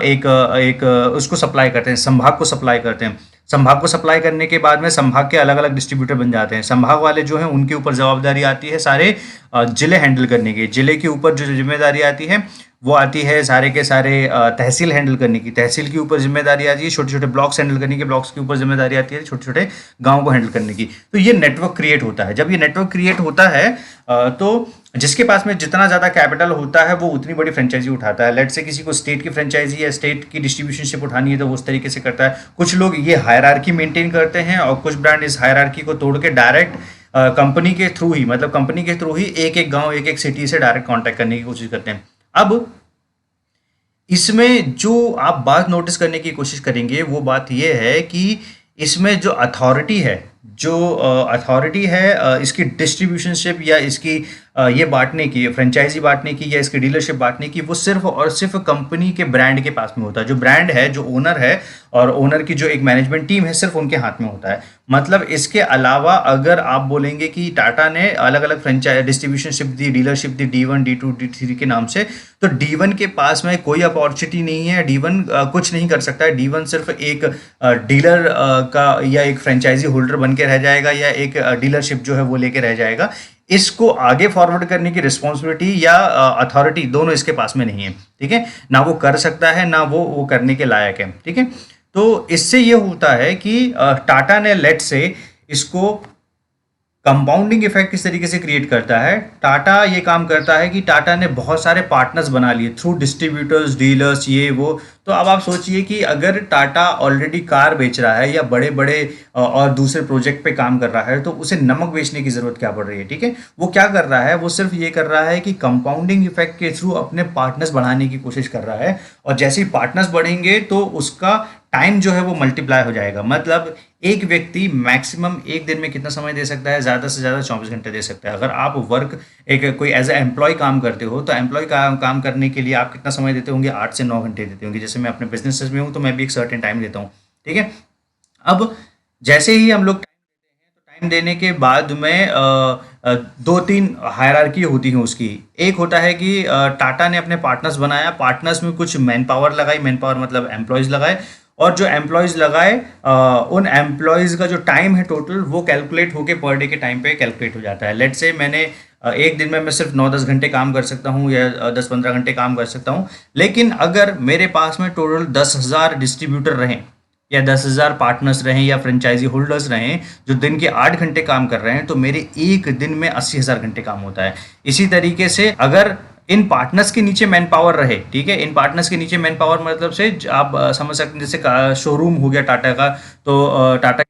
एक उसको सप्लाई करते हैं, संभाग को सप्लाई करते हैं। संभाग को सप्लाई करने के बाद में संभाग के अलग अलग डिस्ट्रीब्यूटर बन जाते हैं। संभाग वाले जो हैं उनके ऊपर जवाबदारी आती है सारे जिले हैंडल करने की। जिले के ऊपर जो जिम्मेदारी आती है वो आती है सारे के सारे तहसील हैंडल करने की। तहसील के ऊपर जिम्मेदारी आती है छोटे छोटे ब्लॉक्स हैंडल करने की। ब्लॉक्स के ऊपर जिम्मेदारी आती है छोटे छोटे गाँव को हैंडल करने की। तो ये नेटवर्क क्रिएट होता है। जब ये नेटवर्क क्रिएट होता है तो जिसके पास में जितना ज़्यादा कैपिटल होता है वो उतनी बड़ी फ्रेंचाइजी उठाता है। लेट से किसी को स्टेट की फ्रेंचाइजी या स्टेट की डिस्ट्रीब्यूशनशिप उठानी है तो वो उस तरीके से करता है। कुछ लोग ये हायरार्की मेंटेन करते हैं और कुछ ब्रांड इस हायरार्की को तोड़ के डायरेक्ट कंपनी के थ्रू ही, मतलब कंपनी के थ्रू ही एक एक गांव एक एक सिटी से डायरेक्ट कांटेक्ट करने की कोशिश करते हैं। अब इसमें जो आप बात नोटिस करने की कोशिश करेंगे वो बात ये है कि इसमें जो अथॉरिटी है, जो अथॉरिटी है इसकी डिस्ट्रीब्यूशनशिप या इसकी ये बांटने की, फ्रेंचाइजी बांटने की या इसकी डीलरशिप बांटने की, वो सिर्फ और सिर्फ कंपनी के ब्रांड के पास में होता है। जो ब्रांड है, जो ओनर है और ओनर की जो एक मैनेजमेंट टीम है, सिर्फ उनके हाथ में होता है। मतलब इसके अलावा अगर आप बोलेंगे कि टाटा ने अलग अलग फ्रेंचाइज डिस्ट्रीब्यूशनशिप दी, डीलरशिप दी, D1 D2 D3 के नाम से, तो D1 के पास में कोई अपॉर्चुनिटी नहीं है। D1 कुछ नहीं कर सकता है। D1 सिर्फ एक डीलर का या एक फ्रेंचाइजी होल्डर बन के रह जाएगा या एक डीलरशिप जो है वो लेके रह जाएगा। इसको आगे फॉरवर्ड करने की रिस्पॉन्सिबिलिटी या अथॉरिटी दोनों इसके पास में नहीं है। ठीक है, ना वो कर सकता है, ना वो करने के लायक है। ठीक है, तो इससे ये होता है कि टाटा ने लेट से इसको कंपाउंडिंग इफेक्ट किस तरीके से क्रिएट करता है। टाटा ये काम करता है कि टाटा ने बहुत सारे पार्टनर्स बना लिए थ्रू डिस्ट्रीब्यूटर्स, डीलर्स, ये वो। तो अब आप सोचिए कि अगर टाटा ऑलरेडी कार बेच रहा है या बड़े बड़े और दूसरे प्रोजेक्ट पे काम कर रहा है, तो उसे नमक बेचने की जरूरत क्या पड़ रही है। ठीक है, वो क्या कर रहा है, वो सिर्फ ये कर रहा है कि कंपाउंडिंग इफेक्ट के थ्रू अपने पार्टनर्स बढ़ाने की कोशिश कर रहा है। और जैसे ही पार्टनर्स बढ़ेंगे तो उसका टाइम जो है वो मल्टीप्लाई हो जाएगा। मतलब एक व्यक्ति मैक्सिमम एक दिन में कितना समय दे सकता है, ज़्यादा से ज़्यादा 24 घंटे दे सकता है। अगर आप वर्क एक कोई एज ए एम्प्लॉय काम करते हो, तो एम्प्लॉय काम करने के लिए आप कितना समय देते होंगे, 8 से 9 घंटे देते होंगे। जैसे मैं अपने बिजनेसेस में हूँ तो मैं भी एक सर्टेन टाइम देता हूँ। ठीक है, अब जैसे ही हम लोग टाइम देने के बाद में दो तीन हायरार्की होती है उसकी। एक होता है कि टाटा ने अपने पार्टनर्स बनाया, पार्टनर्स में कुछ मैन पावर लगाई, मैन पावर मतलब एम्प्लॉयज़ लगाए, और जो एम्प्लॉयज़ लगाए उन एम्प्लॉयज़ का जो टाइम है टोटल, वो कैलकुलेट होके पर डे के टाइम पे कैलकुलेट हो जाता है। लेट से मैंने एक दिन में मैं सिर्फ 9-10 घंटे काम कर सकता हूँ या 10-15 घंटे काम कर सकता हूँ। लेकिन अगर मेरे पास में टोटल 10,000 डिस्ट्रीब्यूटर रहें या 10,000 पार्टनर्स रहें या फ्रेंचाइजी होल्डर्स रहें जो दिन के 8 घंटे काम कर रहे हैं, तो मेरे एक दिन में 80,000 घंटे काम होता है। इसी तरीके से अगर इन पार्टनर्स के नीचे मैन पावर रहे, ठीक है, इन पार्टनर्स के नीचे मैन पावर मतलब से आप समझ सकते हैं, जैसे शोरूम हो गया टाटा का, तो टाटा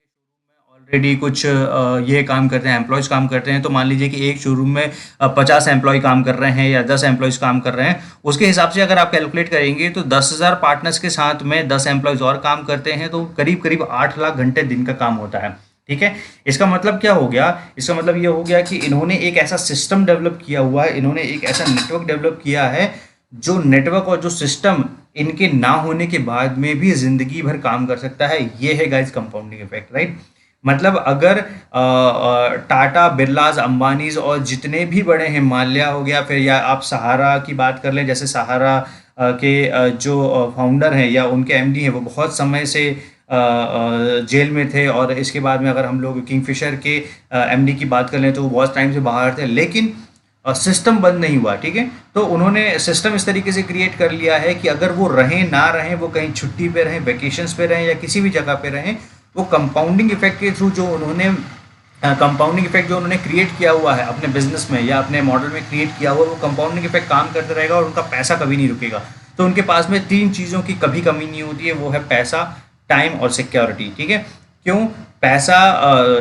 ऑलरेडी कुछ ये काम करते हैं, एम्प्लॉयज काम करते हैं। तो मान लीजिए कि एक शोरूम में 50 एम्प्लॉय काम कर रहे हैं या 10 एम्प्लॉयज काम कर रहे हैं। उसके हिसाब से अगर आप कैलकुलेट करेंगे तो 10,000 पार्टनर्स के साथ में 10 एम्प्लॉयज और काम करते हैं, तो करीब करीब 8 लाख घंटे दिन का काम होता है। ठीक है, इसका मतलब क्या हो गया, इसका मतलब ये हो गया कि इन्होंने एक ऐसा सिस्टम डेवलप किया हुआ है, इन्होंने एक ऐसा नेटवर्क डेवलप किया है, जो नेटवर्क और जो सिस्टम इनके ना होने के बाद में भी जिंदगी भर काम कर सकता है। ये है गाइस कंपाउंडिंग इफेक्ट, राइट। मतलब अगर टाटा, बिरलाज, अंबानीज और जितने भी बड़े हैं, माल्या हो गया, फिर या आप सहारा की बात कर लें, जैसे सहारा के जो फाउंडर हैं या उनके एमडी हैं, वो बहुत समय से जेल में थे। और इसके बाद में अगर हम लोग किंगफिशर के एमडी की बात कर लें, तो वो बहुत टाइम से बाहर थे, लेकिन सिस्टम बंद नहीं हुआ। ठीक है, तो उन्होंने सिस्टम इस तरीके से क्रिएट कर लिया है कि अगर वो रहें ना रहें, वो कहीं छुट्टी पे रहें, वेकेशंस पे रहें या किसी भी जगह पे रहें, वो कंपाउंडिंग इफेक्ट के थ्रू जो उन्होंने कंपाउंडिंग इफेक्ट जो उन्होंने क्रिएट किया हुआ है अपने बिजनेस में या अपने मॉडल में क्रिएट किया हुआ, वो कंपाउंडिंग इफेक्ट काम करता रहेगा और उनका पैसा कभी नहीं रुकेगा। तो उनके पास में 3 चीज़ों की कभी कमी नहीं होती है, वो है पैसा, टाइम और सिक्योरिटी। ठीक है, क्यों? पैसा,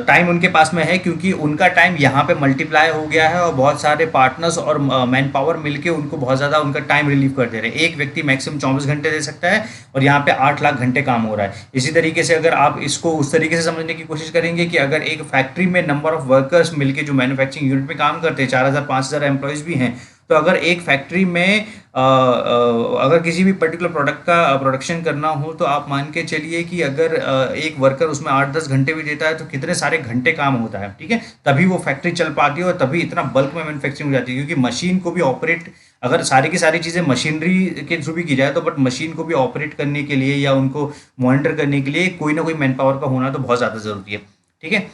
टाइम उनके पास में है क्योंकि उनका टाइम यहाँ पे मल्टीप्लाई हो गया है और बहुत सारे पार्टनर्स और मैन पावर मिलके उनको बहुत ज़्यादा उनका टाइम रिलीव कर दे रहे हैं। एक व्यक्ति मैक्सिमम 24 घंटे दे सकता है और यहाँ पे 8 लाख घंटे काम हो रहा है। इसी तरीके से अगर आप इसको उस तरीके से समझने की कोशिश करेंगे कि अगर एक फैक्ट्री में नंबर ऑफ वर्कर्स मिलके जो मैन्युफैक्चरिंग यूनिट में काम करते हैं, 4,000-5,000 एम्प्लॉयज़ भी हैं, तो अगर एक फैक्ट्री में अगर किसी भी पर्टिकुलर प्रोडक्ट का प्रोडक्शन करना हो, तो आप मान के चलिए कि अगर एक वर्कर उसमें 8-10 घंटे भी देता है, तो कितने सारे घंटे काम होता है। ठीक है, तभी वो फैक्ट्री चल पाती है और तभी इतना बल्क में मैन्युफैक्चरिंग हो जाती है। क्योंकि मशीन को भी ऑपरेट, अगर सारी की सारी चीज़ें मशीनरी के थ्रू भी की जाए, तो बट मशीन को भी ऑपरेट करने के लिए या उनको मॉनिटर करने के लिए कोई ना कोई मैन पावर का होना तो बहुत ज़्यादा ज़रूरी है। ठीक है,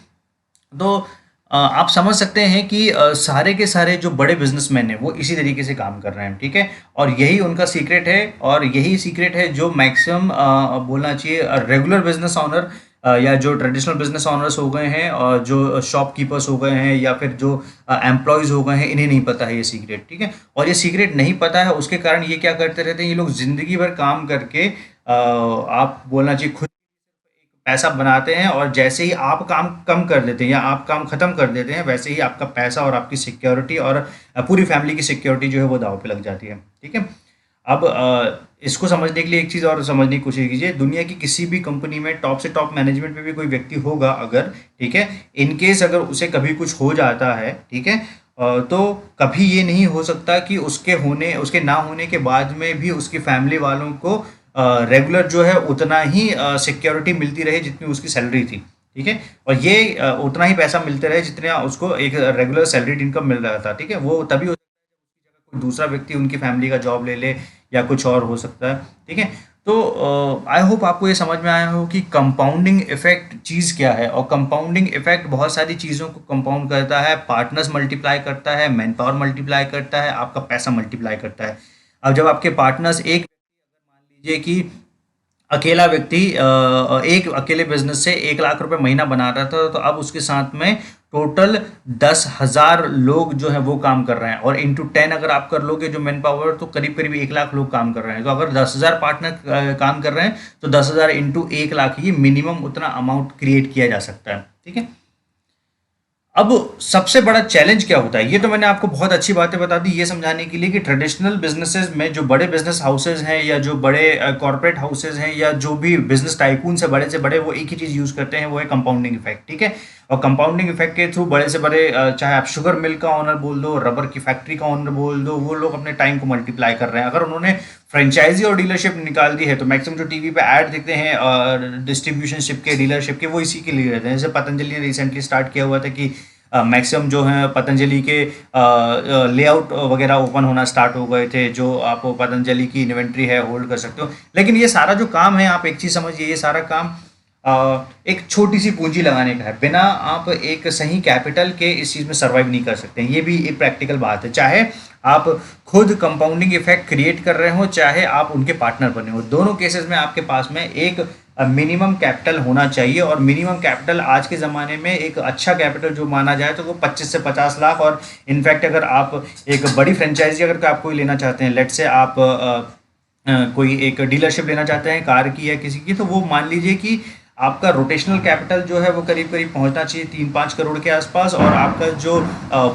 तो आप समझ सकते हैं कि सारे के सारे जो बड़े बिजनेसमैन हैं वो इसी तरीके से काम कर रहे हैं। ठीक है, और यही उनका सीक्रेट है, और यही सीक्रेट है जो मैक्सिमम बोलना चाहिए रेगुलर बिजनेस ऑनर या जो ट्रेडिशनल बिजनेस ऑनर्स हो गए हैं और जो शॉपकीपर्स हो गए हैं या फिर जो एम्प्लॉयज़ हो गए हैं, इन्हें नहीं पता है ये सीक्रेट। ठीक है, और ये सीक्रेट नहीं पता है, उसके कारण ये क्या करते रहते हैं, ये लोग ज़िंदगी भर काम करके आप बोलना चाहिए खुद पैसा बनाते हैं, और जैसे ही आप काम कम कर देते हैं या आप काम खत्म कर देते हैं, वैसे ही आपका पैसा और आपकी सिक्योरिटी और पूरी फैमिली की सिक्योरिटी जो है वो दांव पे लग जाती है। ठीक है, अब इसको समझने के लिए एक चीज़ और समझने की कोशिश कीजिए, दुनिया की किसी भी कंपनी में टॉप से टॉप मैनेजमेंट पे भी कोई व्यक्ति होगा अगर, ठीक है, इन केस अगर उसे कभी कुछ हो जाता है, ठीक है, तो कभी ये नहीं हो सकता कि उसके ना होने के बाद में भी उसकी फैमिली वालों को रेगुलर जो है उतना ही सिक्योरिटी मिलती रहे जितनी उसकी सैलरी थी, ठीक है, और ये उतना ही पैसा मिलते रहे जितना उसको एक रेगुलर सैलरीड इनकम मिल रहा था, ठीक है, वो तभी कोई दूसरा व्यक्ति उनकी फैमिली का जॉब ले ले या कुछ और हो सकता है, ठीक है। तो आई होप आपको ये समझ में आया हो कि कंपाउंडिंग इफेक्ट चीज़ क्या है, और कंपाउंडिंग इफेक्ट बहुत सारी चीज़ों को कंपाउंड करता है, पार्टनर्स मल्टीप्लाई करता है, मैन पावर मल्टीप्लाई करता है, आपका पैसा मल्टीप्लाई करता है। अब जब आपके पार्टनर्स एक, मान लीजिए कि अकेला व्यक्ति एक अकेले बिजनेस से 1 लाख रुपए महीना बना रहा था, तो अब उसके साथ में टोटल 10,000 लोग जो है वो काम कर रहे हैं, और इंटू 10 अगर आप कर लोगे जो मैन पावर, तो करीब करीब 1 लाख लोग काम कर रहे हैं। तो अगर 10,000 पार्टनर काम कर रहे हैं तो 10,000 इंटू 1 लाख, ये मिनिमम उतना अमाउंट क्रिएट किया जा सकता है, ठीक है। अब सबसे बड़ा चैलेंज क्या होता है, ये तो मैंने आपको बहुत अच्छी बातें बता दी ये समझाने के लिए कि ट्रेडिशनल बिजनेसेस में जो बड़े बिजनेस हाउसेज हैं या जो बड़े कॉर्पोरेट हाउसेज हैं या जो भी बिजनेस टाइकून से बड़े वो एक ही चीज़ यूज़ करते हैं, वो है कंपाउंडिंग इफेक्ट, ठीक है। और कंपाउंडिंग इफेक्ट के थ्रू बड़े से बड़े चाहे आप शुगर मिल का ओनर बोल दो, रबर की फैक्ट्री का ओनर बोल दो, वो लोग अपने टाइम को मल्टीप्लाई कर रहे हैं। अगर उन्होंने फ्रेंचाइजी और डीलरशिप निकाल दी है तो मैक्सिमम जो टीवी पे ऐड दिखते हैं और डिस्ट्रीब्यूशनशिप के, डीलरशिप के, वो इसी के लिए रहते हैं। जैसे पतंजलि ने रिसेंटली स्टार्ट किया हुआ था कि मैक्सिमम जो है पतंजलि के लेआउट वगैरह ओपन होना स्टार्ट हो गए थे, जो आप पतंजलि की इन्वेंट्री है होल्ड कर सकते हो। लेकिन ये सारा जो काम है, आप एक चीज़ समझिए, ये सारा काम एक छोटी सी पूंजी लगाने का है। बिना आप एक सही कैपिटल के इस चीज़ में सर्वाइव नहीं कर सकते हैं, ये भी एक प्रैक्टिकल बात है। चाहे आप खुद कंपाउंडिंग इफेक्ट क्रिएट कर रहे हो, चाहे आप उनके पार्टनर बने हो, दोनों केसेस में आपके पास में एक मिनिमम कैपिटल होना चाहिए। और मिनिमम कैपिटल आज के ज़माने में एक अच्छा कैपिटल जो माना जाए तो वो 25 से 50 लाख। और इनफैक्ट अगर आप एक बड़ी फ्रेंचाइजी अगर आप कोई लेना चाहते हैं, लेट से आप कोई एक डीलरशिप लेना चाहते हैं कार की या किसी की, तो वो मान लीजिए कि आपका रोटेशनल कैपिटल जो है वो करीब करीब पहुंचना चाहिए 3-5 करोड़ के आसपास, और आपका जो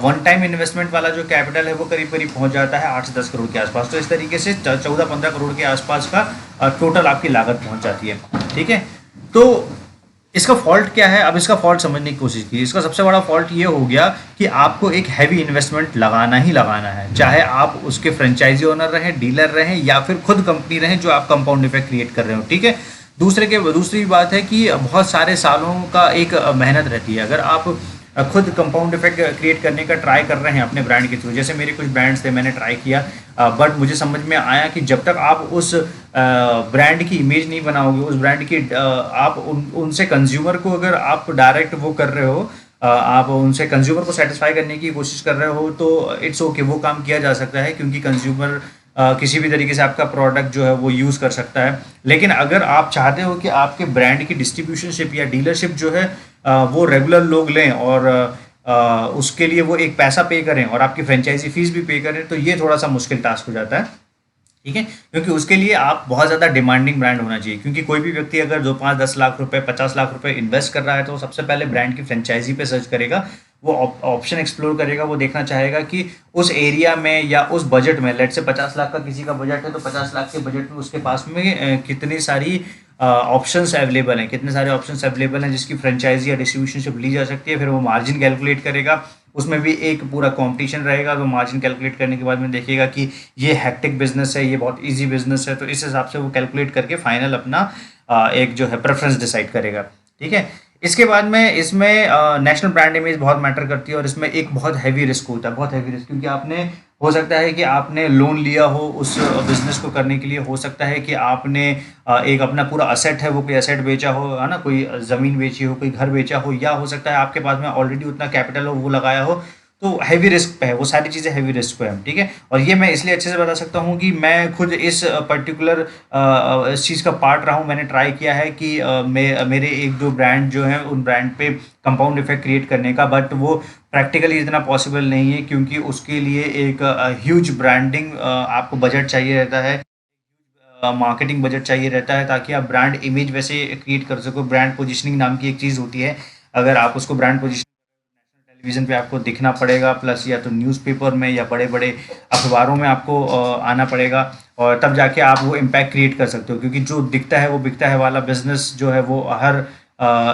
वन टाइम इन्वेस्टमेंट वाला जो कैपिटल है वो करीब करीब पहुंच जाता है 8 से 10 करोड़ के आसपास। तो इस तरीके से 14-15 करोड़ के आसपास का टोटल आपकी लागत पहुंच जाती है, ठीक है। तो इसका फॉल्ट क्या है, अब इसका फॉल्ट समझने की कोशिश की। इसका सबसे बड़ा फॉल्ट ये हो गया कि आपको एक हैवी इन्वेस्टमेंट लगाना ही लगाना है, चाहे आप उसके फ्रेंचाइजी ओनर रहें, डीलर रहें, या फिर खुद कंपनी रहें जो आप कंपाउंड इफेक्ट क्रिएट कर रहे हो, ठीक है। दूसरी बात है कि बहुत सारे सालों का एक मेहनत रहती है। अगर आप खुद कंपाउंड इफेक्ट क्रिएट करने का ट्राई कर रहे हैं अपने ब्रांड के थ्रू, जैसे मेरे कुछ ब्रांड्स थे, मैंने ट्राई किया, बट मुझे समझ में आया कि जब तक आप उस ब्रांड की इमेज नहीं बनाओगे, उस ब्रांड की आप उनसे कंज्यूमर को अगर आप डायरेक्ट वो कर रहे हो, आप उनसे कंज्यूमर को सेटिस्फाई करने की कोशिश कर रहे हो, तो इट्स ओके, वो काम किया जा सकता है, क्योंकि कंज्यूमर किसी भी तरीके से आपका प्रोडक्ट जो है वो यूज़ कर सकता है। लेकिन अगर आप चाहते हो कि आपके ब्रांड की डिस्ट्रीब्यूशनशिप या डीलरशिप जो है वो रेगुलर लोग लें, और उसके लिए वो एक पैसा पे करें और आपकी फ्रेंचाइजी फीस भी पे करें, तो ये थोड़ा सा मुश्किल टास्क हो जाता है, ठीक है। क्योंकि उसके लिए आप बहुत ज़्यादा डिमांडिंग ब्रांड होना चाहिए, क्योंकि कोई भी व्यक्ति अगर 2-5-10 लाख रुपए 50 लाख रुपए इन्वेस्ट कर रहा है, तो सबसे पहले ब्रांड की फ्रेंचाइजी पे सर्च करेगा, वो ऑप्शन एक्सप्लोर करेगा, वो देखना चाहेगा कि उस एरिया में या उस बजट में, लेट से 50 लाख का किसी का बजट है, तो 50 लाख के बजट में उसके पास में कितनी सारी ऑप्शंस अवेलेबल हैं, कितने सारे ऑप्शंस अवेलेबल हैं जिसकी फ्रेंचाइजी या डिस्ट्रीब्यूशनशिप ली जा सकती है। फिर वो मार्जिन कैलकुलेट करेगा, उसमें भी एक पूरा कंपटीशन रहेगा। तो मार्जिन कैलकुलेट करने के बाद में देखिएगा कि ये हैक्टिक बिजनेस है, ये बहुत इजी बिजनेस है, तो इस हिसाब से वो कैलकुलेट करके फाइनल अपना एक जो है प्रेफरेंस डिसाइड करेगा, ठीक है। इसके बाद में इसमें नेशनल ब्रांड इमेज बहुत मैटर करती है, और इसमें एक बहुत हैवी रिस्क होता है, बहुत हैवी रिस्क, क्योंकि आपने, हो सकता है कि आपने लोन लिया हो उस बिजनेस को करने के लिए, हो सकता है कि आपने एक अपना पूरा असेट है वो कोई असेट बेचा हो, है ना, कोई ज़मीन बेची हो, कोई घर बेचा हो, या हो सकता है आपके पास में ऑलरेडी उतना कैपिटल हो वो लगाया हो। तो हैवी रिस्क पे है, वो सारी चीज़ें हैवी रिस्क पे है, ठीक है। और ये मैं इसलिए अच्छे से बता सकता हूँ कि मैं खुद इस पर्टिकुलर इस चीज़ का पार्ट रहा हूँ। मैंने ट्राई किया है कि मेरे 1-2 ब्रांड जो हैं उन ब्रांड पे कंपाउंड इफेक्ट क्रिएट करने का, बट वो प्रैक्टिकली इतना पॉसिबल नहीं है, क्योंकि उसके लिए एक ह्यूज ब्रांडिंग आपको बजट चाहिए रहता है, मार्केटिंग बजट चाहिए रहता है, ताकि आप ब्रांड इमेज वैसे क्रिएट कर सको। ब्रांड पोजिशनिंग नाम की एक चीज़ होती है, अगर आप उसको ब्रांड पोजिशन टेलीविज़न पे आपको दिखना पड़ेगा, प्लस या तो न्यूज़पेपर में या बड़े-बड़े अखबारों में आपको आना पड़ेगा, और तब जाके आप वो इम्पैक्ट क्रिएट कर सकते हो, क्योंकि जो दिखता है वो बिकता है वाला बिजनेस जो है वो हर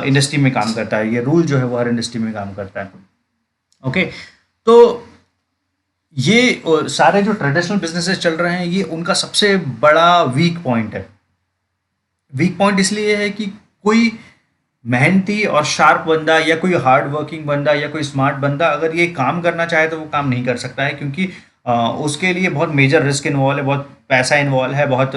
इंडस्ट्री में काम करता है। ये रूल जो है वो हर इंडस्ट्री में काम करता है। ओके, तो ये सारे जो ट्रेडिशनल बिजनेसेस चल रहे हैं, ये उनका सबसे बड़ा वीक पॉइंट है। वीक पॉइंट इसलिए है कि कोई मेहनती और शार्प बंदा या कोई हार्ड वर्किंग बंदा या कोई स्मार्ट बंदा अगर ये काम करना चाहे तो वो काम नहीं कर सकता है, क्योंकि उसके लिए बहुत मेजर रिस्क इन्वॉल्व है, बहुत पैसा इन्वॉल्व है, बहुत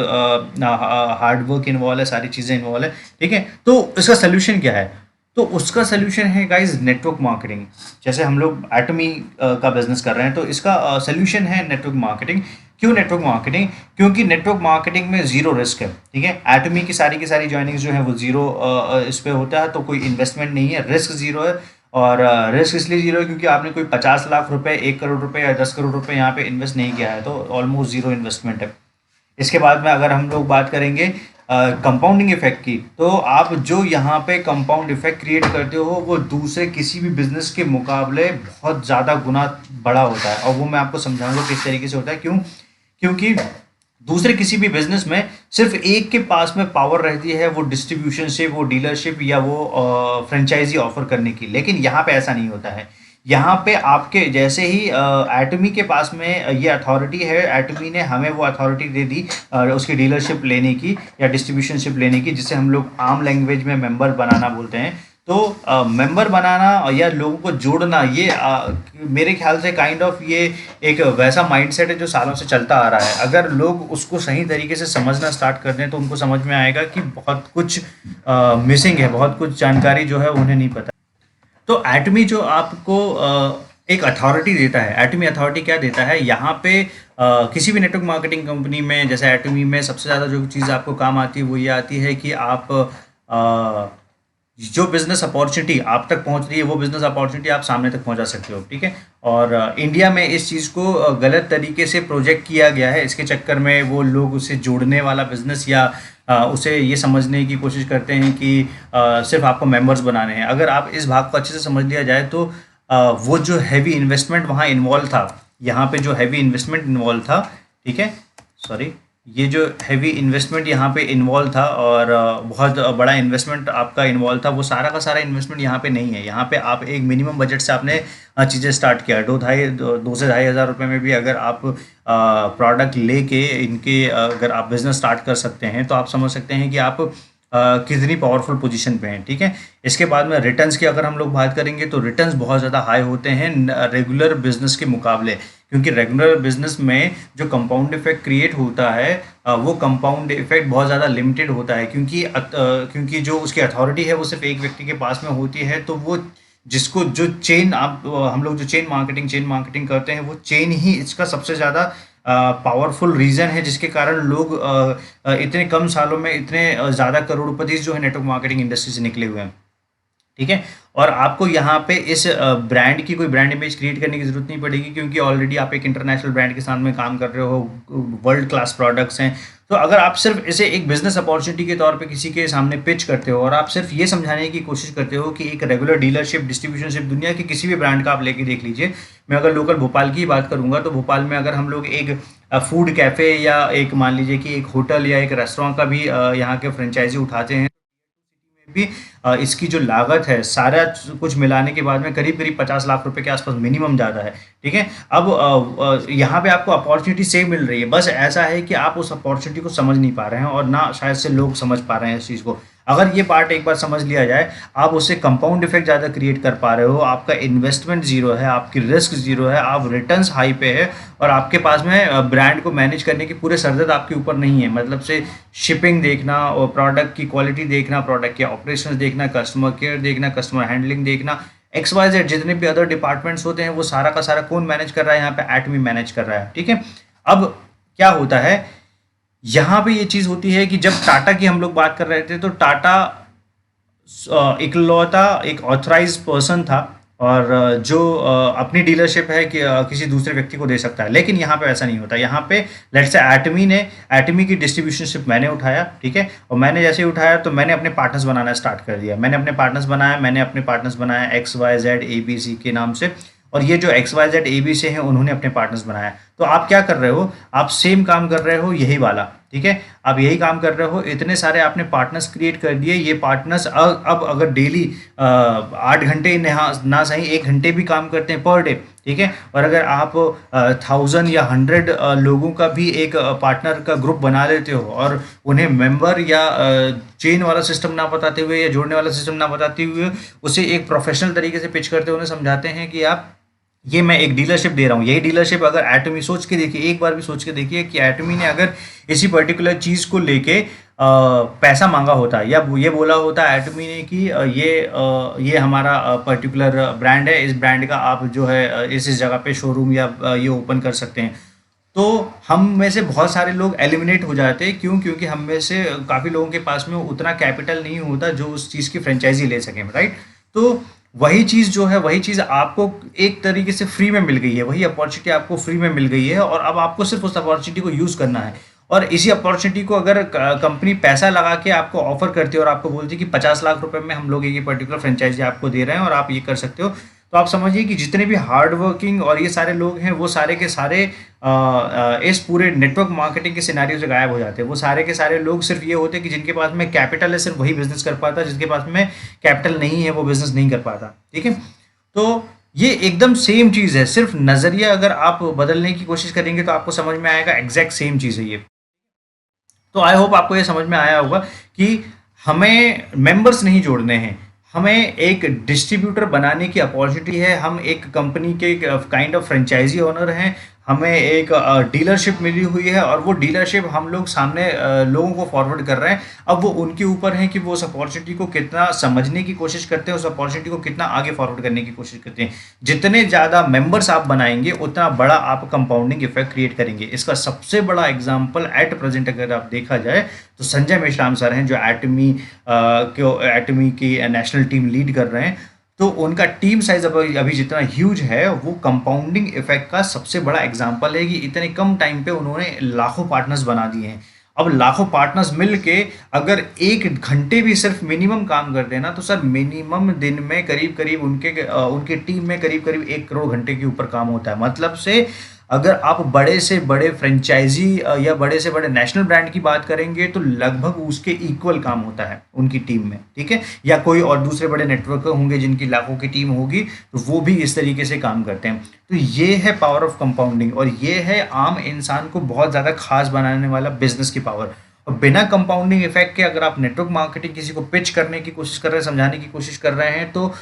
हार्ड वर्क इन्वॉल्व है, सारी चीज़ें इन्वॉल्व है। ठीक है, तो इसका सोल्यूशन क्या है? तो उसका सोल्यूशन है गाइस नेटवर्क मार्केटिंग। जैसे हम लोग एटमी का बिजनेस कर रहे हैं, तो इसका सोल्यूशन है नेटवर्क मार्केटिंग। क्यों नेटवर्क मार्केटिंग? क्योंकि नेटवर्क मार्केटिंग में जीरो रिस्क है। ठीक है, एटमी की सारी जॉइनिंग्स जो है वो जीरो इस पे होता है, तो कोई इन्वेस्टमेंट नहीं है, रिस्क जीरो है। और रिस्क इसलिए जीरो है क्योंकि आपने कोई 50 लाख रुपए, 1 करोड़ रुपए या 10 करोड़ रुपए यहाँ पे इन्वेस्ट नहीं किया है, तो ऑलमोस्ट जीरो इन्वेस्टमेंट है। इसके बाद में अगर हम लोग बात करेंगे कंपाउंडिंग इफेक्ट की, तो आप जो यहाँ पे कंपाउंड इफेक्ट क्रिएट करते हो वो दूसरे किसी भी बिजनेस के मुकाबले बहुत ज़्यादा गुना बड़ा होता है, और वो मैं आपको समझाऊंगा किस तरीके से होता है। क्यों? क्योंकि दूसरे किसी भी बिजनेस में सिर्फ एक के पास में पावर रहती है वो डिस्ट्रीब्यूशनशिप, वो डीलरशिप या वो फ्रेंचाइजी ऑफर करने की, लेकिन यहाँ पे ऐसा नहीं होता है। यहाँ पे आपके जैसे ही एटमी के पास में ये अथॉरिटी है, एटमी ने हमें वो अथॉरिटी दे दी उसकी डीलरशिप लेने की या डिस्ट्रीब्यूशनशिप लेने की, जिसे हम लोग आम लैंग्वेज में मेंबर बनाना बोलते हैं। तो मेंबर बनाना या लोगों को जोड़ना, ये मेरे ख्याल से काइंड ऑफ ये एक वैसा माइंडसेट है जो सालों से चलता आ रहा है। अगर लोग उसको सही तरीके से समझना स्टार्ट कर दें तो उनको समझ में आएगा कि बहुत कुछ मिसिंग है, बहुत कुछ जानकारी जो है उन्हें नहीं पता। तो एटमी जो आपको एक अथॉरिटी देता है, एटमी अथॉरिटी क्या देता है यहाँ पे किसी भी नेटवर्क मार्केटिंग कंपनी में, जैसे एटमी में सबसे ज़्यादा जो चीज़ आपको काम आती है वो ये आती है कि आप जो बिजनेस अपॉर्चुनिटी आप तक पहुंच रही है वो बिजनेस अपॉर्चुनिटी आप सामने तक पहुंचा सकते हो। ठीक है, और इंडिया में इस चीज़ को गलत तरीके से प्रोजेक्ट किया गया है। इसके चक्कर में वो लोग उसे जोड़ने वाला बिजनेस या उसे ये समझने की कोशिश करते हैं कि सिर्फ आपको मेंबर्स बनाने हैं। अगर आप इस भाग को अच्छे से समझ लिया जाए तो वो जो हैवी इन्वेस्टमेंट वहाँ इन्वॉल्व था, यहाँ पे जो हैवी इन्वेस्टमेंट इन्वॉल्व था, ठीक है, सॉरी, ये जो हैवी इन्वेस्टमेंट यहाँ पे इन्वॉल्व था और बहुत बड़ा इन्वेस्टमेंट आपका इन्वॉल्व था, वो सारा का सारा इन्वेस्टमेंट यहाँ पे नहीं है। यहाँ पे आप एक मिनिमम बजट से आपने चीज़ें स्टार्ट किया, 2 से 2.5 हज़ार रुपये में भी अगर आप प्रोडक्ट लेके इनके अगर आप बिज़नेस स्टार्ट कर सकते हैं तो आप समझ सकते हैं कि आप कितनी पावरफुल पोजीशन पे हैं। ठीक है, इसके बाद में रिटर्न्स की अगर हम लोग बात करेंगे तो रिटर्न्स बहुत ज़्यादा हाई होते हैं रेगुलर बिजनेस के मुकाबले, क्योंकि रेगुलर बिजनेस में जो कंपाउंड इफेक्ट क्रिएट होता है वो कंपाउंड इफेक्ट बहुत ज़्यादा लिमिटेड होता है, क्योंकि जो उसकी अथॉरिटी है वो सिर्फ एक व्यक्ति के पास में होती है। तो वो जिसको जो चेन आप हम लोग जो चेन मार्केटिंग करते हैं, वो चेन ही इसका सबसे ज़्यादा पावरफुल रीज़न है जिसके कारण लोग इतने कम सालों में इतने ज़्यादा करोड़पति जो है नेटवर्क मार्केटिंग इंडस्ट्री से निकले हुए हैं। ठीक है, और आपको यहाँ पे इस ब्रांड की कोई ब्रांड इमेज क्रिएट करने की जरूरत नहीं पड़ेगी, क्योंकि ऑलरेडी आप एक इंटरनेशनल ब्रांड के साथ में काम कर रहे हो, वर्ल्ड क्लास प्रोडक्ट्स हैं। तो अगर आप सिर्फ इसे एक बिजनेस अपॉर्चुनिटी के तौर पे किसी के सामने पिच करते हो और आप सिर्फ ये समझाने की कोशिश करते हो कि एक रेगुलर डीलरशिप, डिस्ट्रीब्यूशनशिप, दुनिया के किसी भी ब्रांड का आप लेके देख लीजिए। मैं अगर लोकल भोपाल की बात करूंगा तो भोपाल में अगर हम लोग एक फूड कैफ़े या एक मान लीजिए कि एक होटल या एक रेस्टोरेंट का भी यहाँ के फ्रेंचाइजी उठाते हैं, भी इसकी जो लागत है सारा कुछ मिलाने के बाद में करीब करीब 50 लाख रुपए के आसपास मिनिमम जाता है। ठीक है, अब यहाँ पे आपको अपॉर्चुनिटी सेम मिल रही है, बस ऐसा है कि आप उस अपॉर्चुनिटी को समझ नहीं पा रहे हैं और ना शायद से लोग समझ पा रहे हैं इस चीज़ को। अगर ये पार्ट एक बार समझ लिया जाए, आप उससे कंपाउंड इफेक्ट ज़्यादा क्रिएट कर पा रहे हो, आपका इन्वेस्टमेंट जीरो है, आपकी रिस्क जीरो है, आप रिटर्न्स हाई पे है, और आपके पास में ब्रांड को मैनेज करने की पूरे सरदर्द आपके ऊपर नहीं है। मतलब से शिपिंग देखना और प्रोडक्ट की क्वालिटी देखना, प्रोडक्ट के ऑपरेशंस देखना, कस्टमर केयर देखना, कस्टमर हैंडलिंग देखना, XYZ जितने भी अदर डिपार्टमेंट्स होते हैं वो सारा का सारा कौन मैनेज कर रहा है? यहाँ पे एटमी मैनेज कर रहा है। ठीक है, अब क्या होता है यहाँ पे ये चीज़ होती है कि जब टाटा की हम लोग बात कर रहे थे तो टाटा इकलौता एक ऑथराइज पर्सन था और जो अपनी डीलरशिप है कि किसी दूसरे व्यक्ति को दे सकता है। लेकिन यहाँ पे ऐसा नहीं होता। यहाँ पे लेट्स से एटमी की डिस्ट्रीब्यूशनशिप मैंने उठाया, ठीक है, और मैंने जैसे ही उठाया तो मैंने अपने पार्टनर्स बनाना स्टार्ट कर दिया। मैंने अपने पार्टनर्स बनाया XYZ ABC के नाम से, और ये जो XYZ ABC हैं उन्होंने अपने पार्टनर्स बनाया। तो आप क्या कर रहे हो, आप सेम काम कर रहे हो, यही वाला, ठीक है, आप यही काम कर रहे हो। इतने सारे आपने पार्टनर्स क्रिएट कर दिए। ये पार्टनर्स अब अगर डेली 8 घंटे ना सही 1 घंटे भी काम करते हैं पर डे, ठीक है, और अगर आप 1000 या 100 लोगों का भी एक पार्टनर का ग्रुप बना लेते हो और उन्हें मेंबर या चेन वाला सिस्टम ना बताते हुए या जोड़ने वाला सिस्टम ना बताते हुए उसे एक प्रोफेशनल तरीके से पिच करते हुए उन्हें समझाते हैं कि आप ये मैं एक डीलरशिप दे रहा हूँ। यही डीलरशिप अगर एटमी सोच के देखिए, एक बार भी सोच के देखिए कि एटमी ने अगर इसी पर्टिकुलर चीज़ को लेके पैसा मांगा होता या ये बोला होता एटमी ने कि ये हमारा पर्टिकुलर ब्रांड है, इस ब्रांड का आप जो है इस जगह पे शोरूम या ये ओपन कर सकते हैं, तो हम में से बहुत सारे लोग एलिमिनेट हो जाते हैं। क्यों? क्योंकि हम में से काफ़ी लोगों के पास में उतना कैपिटल नहीं होता जो उस चीज़ की फ्रेंचाइजी ले सकें, राइट? तो वही चीज़ जो है, वही चीज़ आपको एक तरीके से फ्री में मिल गई है, वही अपॉर्चुनिटी आपको फ्री में मिल गई है, और अब आपको सिर्फ उस अपॉर्चुनिटी को यूज़ करना है। और इसी अपॉर्चुनिटी को अगर कंपनी पैसा लगा के आपको ऑफर करती है और आपको बोलती है कि 50 लाख रुपए में हम लोग ये पर्टिकुलर फ्रेंचाइजी आपको दे रहे हैं और आप ये कर सकते हो, तो आप समझिए कि जितने भी हार्ड वर्किंग और ये सारे लोग हैं वो सारे के सारे इस पूरे नेटवर्क मार्केटिंग के सिनारियो से गायब हो जाते हैं। वो सारे के सारे लोग सिर्फ ये होते हैं कि जिनके पास में कैपिटल है सिर्फ वही बिजनेस कर पाता है, जिसके पास में कैपिटल नहीं है वो बिजनेस नहीं कर पाता, ठीक है। तो ये एकदम सेम चीज़ है, सिर्फ नज़रिया अगर आप बदलने की कोशिश करेंगे तो आपको समझ में आएगा एग्जैक्ट सेम चीज़ है ये। तो आई होप आपको ये समझ में आया होगा कि हमें मेंबर्स नहीं जोड़ने हैं, हमें एक डिस्ट्रीब्यूटर बनाने की अपॉर्चुनिटी है। हम एक कंपनी के काइंड ऑफ फ्रेंचाइजी ओनर हैं, हमें एक डीलरशिप मिली हुई है और वो डीलरशिप हम लोग सामने लोगों को फॉरवर्ड कर रहे हैं। अब वो उनके ऊपर है कि वो उस अपॉर्चुनिटी को कितना समझने की कोशिश करते हैं, उस अपॉर्चुनिटी को कितना आगे फॉरवर्ड करने की कोशिश करते हैं। जितने ज़्यादा मेंबर्स आप बनाएंगे उतना बड़ा आप कंपाउंडिंग इफेक्ट क्रिएट करेंगे। इसका सबसे बड़ा एग्जाम्पल एट प्रेजेंट अगर आप देखा जाए तो संजय मेश्राम सर हैं, जो एटमी की नेशनल टीम लीड कर रहे हैं। तो उनका टीम साइज अभी जितना ह्यूज है, वो कंपाउंडिंग इफेक्ट का सबसे बड़ा एग्जांपल है कि इतने कम टाइम पे उन्होंने लाखों पार्टनर्स बना दिए हैं। अब लाखों पार्टनर्स मिलके अगर 1 घंटे भी सिर्फ मिनिमम काम कर देना तो सर मिनिमम दिन में करीब करीब उनके टीम में करीब करीब 1 करोड़ घंटे के ऊपर काम होता है। मतलब से अगर आप बड़े से बड़े फ्रेंचाइजी या बड़े से बड़े नेशनल ब्रांड की बात करेंगे तो लगभग उसके इक्वल काम होता है उनकी टीम में, ठीक है। या कोई और दूसरे बड़े नेटवर्क होंगे जिनकी लाखों की टीम होगी तो वो भी इस तरीके से काम करते हैं। तो ये है पावर ऑफ कंपाउंडिंग, और ये है आम इंसान को बहुत ज़्यादा खास बनाने वाला बिजनेस की पावर। और बिना कंपाउंडिंग इफेक्ट के अगर आप नेटवर्क मार्केटिंग किसी को पिच करने की कोशिश कर रहे हैं, समझाने की कोशिश कर रहे हैं, तो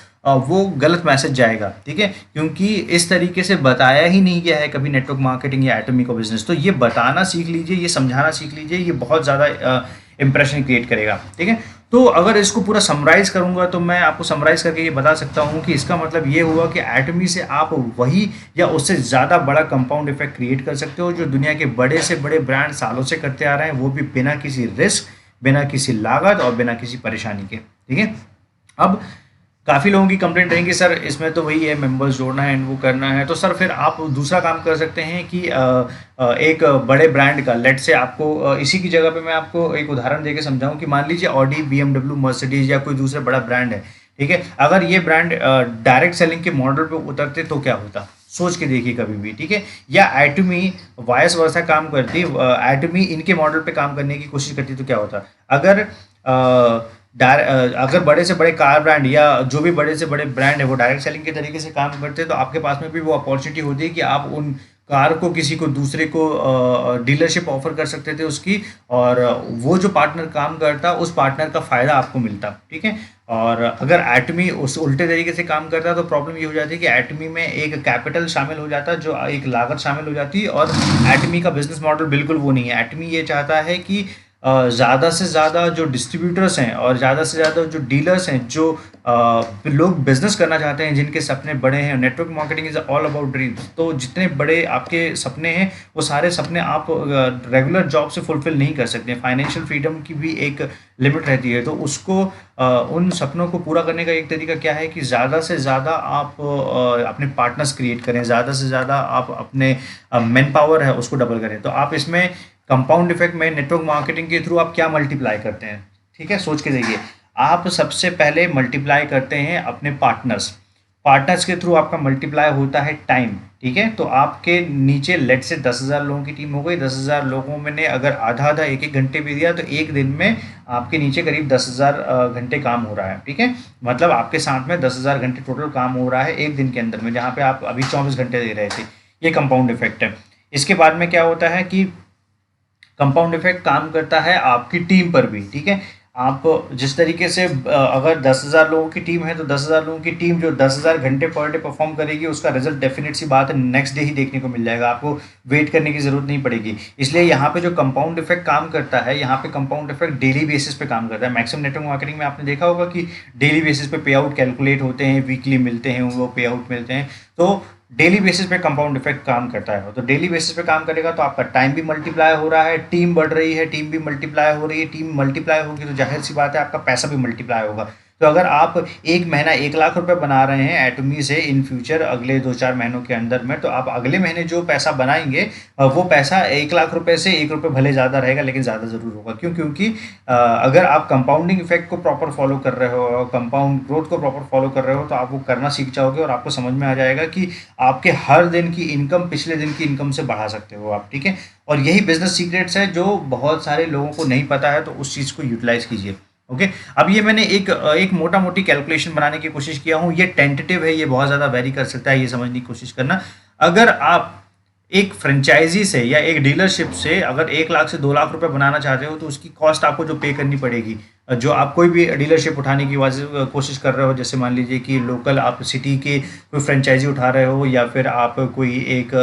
वो गलत मैसेज जाएगा, ठीक है, क्योंकि इस तरीके से बताया ही नहीं गया है कभी नेटवर्क मार्केटिंग या एटमी को बिजनेस। तो ये बताना सीख लीजिए, ये समझाना सीख लीजिए, ये बहुत ज़्यादा इंप्रेशन क्रिएट करेगा, ठीक है। तो अगर इसको पूरा समराइज करूंगा तो मैं आपको समराइज करके ये बता सकता हूँ कि इसका मतलब ये हुआ कि एटमी से आप वही या उससे ज़्यादा बड़ा कंपाउंड इफेक्ट क्रिएट कर सकते हो जो दुनिया के बड़े से बड़े ब्रांड सालों से करते आ रहे हैं, वो भी बिना किसी रिस्क, बिना किसी लागत और बिना किसी परेशानी के, ठीक है। अब काफ़ी लोगों की कंप्लेंट रहेंगी सर इसमें तो वही है मेंबर्स जोड़ना है एंड वो करना है। तो सर फिर आप दूसरा काम कर सकते हैं कि एक बड़े ब्रांड का, लेट से आपको इसी की जगह पे मैं आपको एक उदाहरण देके समझाऊं कि मान लीजिए ऑडी, BMW, मर्सिडीज या कोई दूसरा बड़ा ब्रांड है, ठीक है। अगर ये ब्रांड डायरेक्ट सेलिंग के मॉडल पे उतरते तो क्या होता, सोच के देखिए कभी भी, ठीक है। या एटमी वायस वर्सा काम करती, एटमी इनके मॉडल पे काम करने की कोशिश करती तो क्या होता। अगर बड़े से बड़े कार ब्रांड या जो भी बड़े से बड़े ब्रांड है वो डायरेक्ट सेलिंग के तरीके से काम करते हैं तो आपके पास में भी वो अपॉर्चुनिटी होती है कि आप उन कार को किसी को दूसरे को डीलरशिप ऑफर कर सकते थे उसकी, और वो जो पार्टनर काम करता उस पार्टनर का फ़ायदा आपको मिलता, ठीक है। और अगर एटमी उस उल्टे तरीके से काम करता तो प्रॉब्लम ये हो जाती है कि एटमी में एक कैपिटल शामिल हो जाता, जो एक लागत शामिल हो जाती, और एटमी का बिजनेस मॉडल बिल्कुल वो नहीं है। एटमी ये चाहता है कि ज़्यादा से ज़्यादा जो डिस्ट्रीब्यूटर्स हैं और ज़्यादा से ज़्यादा जो डीलर्स हैं, जो लोग बिजनेस करना चाहते हैं, जिनके सपने बड़े हैं, network marketing is all about dreams. तो जितने बड़े आपके सपने हैं, वो सारे सपने आप रेगुलर जॉब से फुलफिल नहीं कर सकते। फाइनेंशियल फ्रीडम की भी एक लिमिट रहती है, तो उसको उन सपनों को पूरा करने का एक तरीका क्या है कि ज़्यादा से ज़्यादा आप अपने पार्टनर्स क्रिएट करें, ज़्यादा से ज़्यादा आप अपने मैन पावर है उसको डबल करें। तो आप इसमें कंपाउंड इफेक्ट में नेटवर्क मार्केटिंग के थ्रू आप क्या मल्टीप्लाई करते हैं, ठीक है, सोच के देखिए। आप सबसे पहले मल्टीप्लाई करते हैं अपने पार्टनर्स। पार्टनर्स के थ्रू आपका मल्टीप्लाई होता है टाइम, ठीक है। तो आपके नीचे लेट से 10,000 लोगों की टीम हो गई। 10,000 लोगों में ने अगर आधा आधा एक एक घंटे भी दिया, तो एक दिन में आपके नीचे करीब 10,000 घंटे काम हो रहा है, ठीक है। मतलब आपके साथ में 10,000 घंटे टोटल काम हो रहा है एक दिन के अंदर में, जहाँ पे आप अभी 24 घंटे दे रहे थे। ये कंपाउंड इफेक्ट है। इसके बाद में क्या होता है कि कंपाउंड इफेक्ट काम करता है आपकी टीम पर भी, ठीक है। आप जिस तरीके से अगर 10,000 लोगों की टीम है, तो 10,000 लोगों की टीम जो 10,000 घंटे पर डे परफॉर्म करेगी, उसका रिजल्ट डेफिनेट सी बात है नेक्स्ट डे ही देखने को मिल जाएगा। आपको वेट करने की जरूरत नहीं पड़ेगी। इसलिए यहाँ पे जो कंपाउंड इफेक्ट काम करता है, यहाँ पे कंपाउंड इफेक्ट डेली बेसिस पे काम करता है। मैक्सिमम नेटवर्क मार्केटिंग में आपने देखा होगा कि डेली बेसिस पे पे आउट कैलकुलेट होते हैं, वीकली मिलते हैं, वो पे आउट मिलते हैं। तो डेली बेसिस पे कंपाउंड इफेक्ट काम करता है। तो डेली बेसिस पे काम करेगा तो आपका टाइम भी मल्टीप्लाई हो रहा है, टीम बढ़ रही है, टीम भी मल्टीप्लाई हो रही है। टीम मल्टीप्लाई होगी तो जाहिर सी बात है आपका पैसा भी मल्टीप्लाई होगा। तो अगर आप एक महीना 1 लाख रुपए बना रहे हैं एटमी से इन फ्यूचर अगले 2-4 महीनों के अंदर में, तो आप अगले महीने जो पैसा बनाएंगे, वो पैसा 1 लाख रुपए से 1 रुपये भले ज़्यादा रहेगा, लेकिन ज़्यादा ज़रूर होगा। क्यों? क्योंकि अगर आप कंपाउंडिंग इफेक्ट को प्रॉपर फॉलो कर रहे हो, कंपाउंड ग्रोथ को प्रॉपर फॉलो कर रहे हो, तो आप वो करना सीख जाओगे और आपको समझ में आ जाएगा कि आपके हर दिन की इनकम पिछले दिन की इनकम से बढ़ा सकते हो आप, ठीक है। और यही बिजनेस सीक्रेट्स है जो बहुत सारे लोगों को नहीं पता है, तो उस चीज़ को यूटिलाइज कीजिए। ओके। अब ये मैंने एक मोटा मोटी कैलकुलेशन बनाने की कोशिश किया हूँ। ये टेंटेटिव है, ये बहुत ज़्यादा वेरी कर सकता है, ये समझने की कोशिश करना। अगर आप एक फ्रेंचाइजी से या एक डीलरशिप से अगर 1 लाख से 2 लाख रुपए बनाना चाहते हो, तो उसकी कॉस्ट आपको जो पे करनी पड़ेगी, जो आप कोई भी डीलरशिप उठाने की कोशिश कर रहे हो, जैसे मान लीजिए कि लोकल आप सिटी के कोई फ्रेंचाइजी उठा रहे हो, या फिर आप कोई एक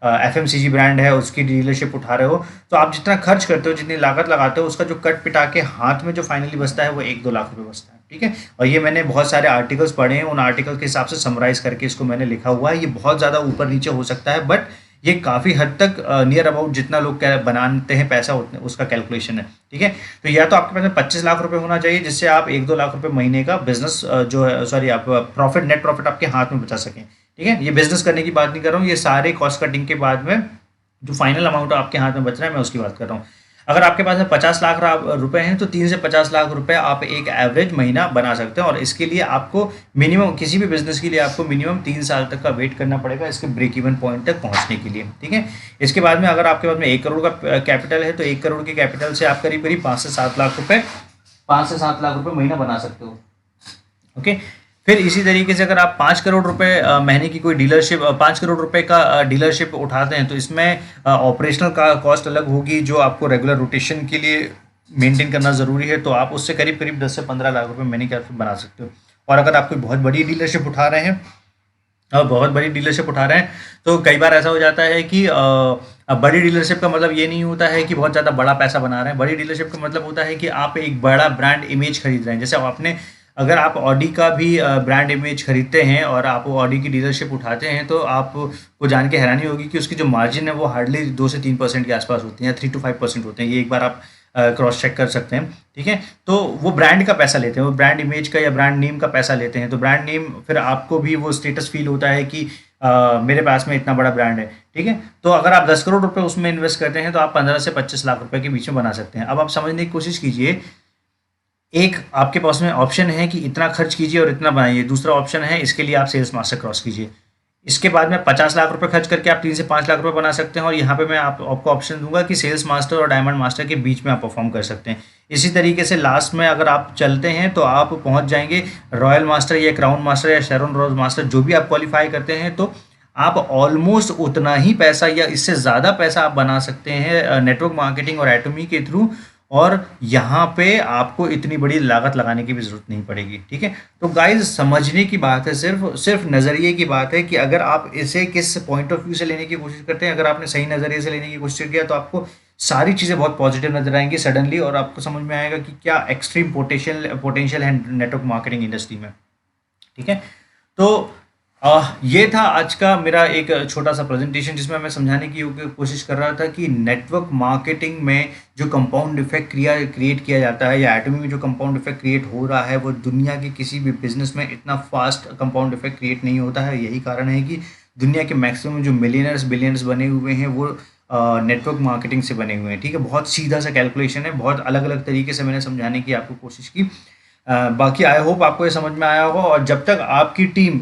FMCG ब्रांड है उसकी डीलरशिप उठा रहे हो, तो आप जितना खर्च करते हो, जितनी लागत लगाते हो, उसका जो कट पिटा के हाथ में जो फाइनली बचता है वो 1-2 लाख रुपए बचता है, ठीक है। और ये मैंने बहुत सारे आर्टिकल्स पढ़े हैं, उन आर्टिकल के हिसाब से समराइज करके इसको मैंने लिखा हुआ है। ये बहुत ज़्यादा ऊपर नीचे हो सकता है, बट ये काफ़ी हद तक नियर अबाउट जितना लोग बनाते हैं पैसा उतने उसका कैलकुलेशन है, ठीक है। तो या तो आपके पास में 25 लाख रुपए होना चाहिए, जिससे आप 1-2 लाख रुपए महीने का बिजनेस जो है, सॉरी, आप प्रॉफिट, नेट प्रॉफिट आपके हाथ में बचा सकें, ठीक है। ये बिजनेस करने की बात नहीं कर रहा हूँ, ये सारे कॉस्ट कटिंग के बाद में जो फाइनल अमाउंट आपके हाथ में बच रहा है, मैं उसकी बात कर रहा हूँ। अगर आपके पास में 50 लाख रुपए हैं, तो 3 से 50 लाख रुपए आप एक एवरेज महीना बना सकते हैं। और इसके लिए आपको मिनिमम, किसी भी बिजनेस के लिए आपको मिनिमम 3 साल तक का वेट करना पड़ेगा इसके ब्रेक इवन पॉइंट तक पहुंचने के लिए, ठीक है। इसके बाद में अगर आपके पास में 1 करोड़ का कैपिटल है, तो 1 करोड़ के कैपिटल से आप करीब करीब 5 से 7 लाख रुपए महीना बना सकते हो, ओके। फिर इसी तरीके से अगर आप 5 करोड़ रुपए महीने की कोई डीलरशिप, 5 करोड़ रुपए का डीलरशिप उठाते हैं, तो इसमें ऑपरेशनल का कॉस्ट अलग होगी, जो आपको रेगुलर रोटेशन के लिए मेंटेन करना ज़रूरी है। तो आप उससे करीब करीब 10 से 15 लाख रुपए महीने के आसपास बना सकते हो। और अगर आप कोई बहुत बड़ी डीलरशिप उठा रहे हैं, बहुत बड़ी डीलरशिप उठा रहे हैं, तो कई बार ऐसा हो जाता है कि अब बड़ी डीलरशिप का मतलब ये नहीं होता है कि बहुत ज़्यादा बड़ा पैसा बना रहे हैं। बड़ी डीलरशिप का मतलब होता है कि आप एक बड़ा ब्रांड इमेज खरीद रहे हैं। जैसे आपने, अगर आप ऑडी का भी ब्रांड इमेज खरीदते हैं और आप ऑडी की डीलरशिप उठाते हैं, तो आपको जान के हैरानी होगी कि उसकी जो मार्जिन है वो हार्डली 2 से 3% के आसपास होते हैं, या 3 to 5% होते हैं। ये एक बार आप क्रॉस चेक कर सकते हैं, ठीक है। तो वो ब्रांड का पैसा लेते हैं, वो ब्रांड इमेज का या ब्रांड नेम का पैसा लेते हैं। तो ब्रांड नेम, फिर आपको भी वो स्टेटस फील होता है कि मेरे पास में इतना बड़ा ब्रांड है, ठीक है। तो अगर आप 10 करोड़ रुपए उसमें इन्वेस्ट करते हैं, तो आप 15 से 25 लाख रुपए के बीच में बना सकते हैं। अब आप समझने की कोशिश कीजिए, एक आपके पास में ऑप्शन है कि इतना खर्च कीजिए और इतना बनाइए। दूसरा ऑप्शन है, इसके लिए आप सेल्स मास्टर क्रॉस कीजिए। इसके बाद में 50 लाख रुपए खर्च करके आप 3 से 5 लाख रुपए बना सकते हैं। और यहाँ पे मैं आपको ऑप्शन दूंगा कि सेल्स मास्टर और डायमंड मास्टर के बीच में आप परफॉर्म कर सकते हैं। इसी तरीके से लास्ट में अगर आप चलते हैं, तो आप पहुँच जाएंगे रॉयल मास्टर या क्राउन मास्टर या शेरन रोज मास्टर, जो भी आप क्वालिफाई करते हैं। तो आप ऑलमोस्ट उतना ही पैसा या इससे ज़्यादा पैसा आप बना सकते हैं नेटवर्क मार्केटिंग और एटमी के थ्रू। और यहाँ पे आपको इतनी बड़ी लागत लगाने की भी ज़रूरत नहीं पड़ेगी, ठीक है। तो गाइज, समझने की बात है, सिर्फ सिर्फ नज़रिए की बात है कि अगर आप इसे किस पॉइंट ऑफ व्यू से लेने की कोशिश करते हैं। अगर आपने सही नज़रिए से लेने की कोशिश किया, तो आपको सारी चीज़ें बहुत पॉजिटिव नज़र आएंगी सडनली, और आपको समझ में आएगा कि क्या एक्सट्रीम पोटेंशियल है नेटवर्क मार्केटिंग इंडस्ट्री में। ठीक है, तो ये था आज का मेरा एक छोटा सा प्रेजेंटेशन, जिसमें मैं समझाने की कोशिश कर रहा था कि नेटवर्क मार्केटिंग में जो कंपाउंड इफेक्ट क्रिएट किया जाता है, या एटमी में जो कंपाउंड इफेक्ट क्रिएट हो रहा है, वो दुनिया के किसी भी बिजनेस में इतना फास्ट कंपाउंड इफेक्ट क्रिएट नहीं होता है। यही कारण है कि दुनिया के मैक्सिमम जो मिलियनर्स बिलियनर्स बने हुए हैं वो नेटवर्क मार्केटिंग से बने हुए हैं। ठीक है, बहुत सीधा सा कैलकुलेशन है, बहुत अलग अलग तरीके से मैंने समझाने की आपको कोशिश की। बाकी आई होप आपको ये समझ में आया होगा, और जब तक आपकी टीम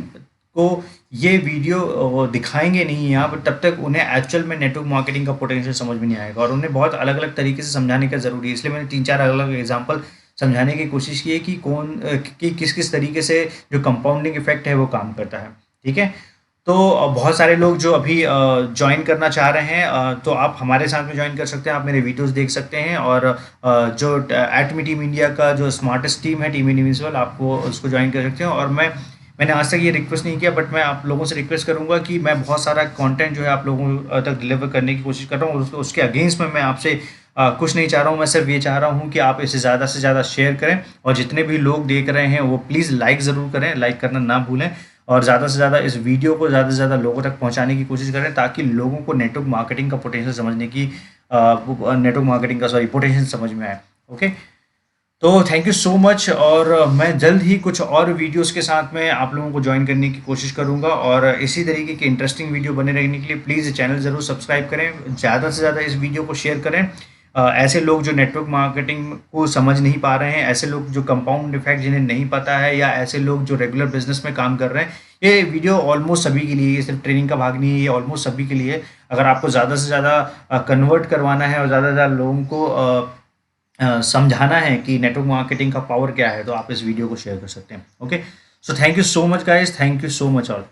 को ये वीडियो दिखाएंगे नहीं आप, तब तक उन्हें एक्चुअल में नेटवर्क मार्केटिंग का पोटेंशियल समझ में नहीं आएगा, और उन्हें बहुत अलग अलग तरीके से समझाने का ज़रूरी है। इसलिए मैंने 3-4 अलग अलग एग्जांपल समझाने की कोशिश की है कि कि किस किस तरीके से जो कंपाउंडिंग इफेक्ट है वो काम करता है। ठीक है, तो बहुत सारे लोग जो अभी ज्वाइन करना चाह रहे हैं, तो आप हमारे साथ में ज्वाइन कर सकते हैं, आप मेरे वीडियोस देख सकते हैं, और जो एटमी टीम इंडिया का जो स्मार्टेस्ट टीम है, टीम इंडिविजुअल, आपको उसको ज्वाइन कर सकते हैं। और मैंने आज तक ये रिक्वेस्ट नहीं किया, बट मैं आप लोगों से रिक्वेस्ट करूंगा कि मैं बहुत सारा कंटेंट जो है आप लोगों तक डिलीवर करने की कोशिश कर रहा हूँ, और उसके अगेंस्ट में मैं आपसे कुछ नहीं चाह रहा हूँ। मैं सिर्फ ये चाह रहा हूँ कि आप इसे ज़्यादा से ज़्यादा शेयर करें, और जितने भी लोग देख रहे हैं वो प्लीज़ लाइक ज़रूर करें, लाइक करना ना भूलें, और ज़्यादा से ज़्यादा इस वीडियो को ज़्यादा से ज़्यादा लोगों तक पहुँचाने की कोशिश करें, ताकि लोगों को नेटवर्क मार्केटिंग का पोटेंशियल समझने की नेटवर्क मार्केटिंग का पोटेंशियल समझ में आए। ओके, तो थैंक यू सो मच, और मैं जल्द ही कुछ और वीडियोस के साथ में आप लोगों को ज्वाइन करने की कोशिश करूंगा, और इसी तरीके के इंटरेस्टिंग वीडियो बने रहने के लिए प्लीज़ चैनल ज़रूर सब्सक्राइब करें, ज़्यादा से ज़्यादा इस वीडियो को शेयर करें। ऐसे लोग जो नेटवर्क मार्केटिंग को समझ नहीं पा रहे हैं, ऐसे लोग जो कंपाउंड इफेक्ट जिन्हें नहीं पता है, या ऐसे लोग जो रेगुलर बिजनेस में काम कर रहे हैं, ये वीडियो ऑलमोस्ट सभी के लिए, ये सिर्फ ट्रेनिंग का भाग नहीं है, ये ऑलमोस्ट सभी के लिए। अगर आपको ज़्यादा से ज़्यादा कन्वर्ट करवाना है और ज़्यादा से ज़्यादा लोगों को समझाना है कि नेटवर्क मार्केटिंग का पावर क्या है, तो आप इस वीडियो को शेयर कर सकते हैं। Okay, so thank you so much guys, thank you so much all.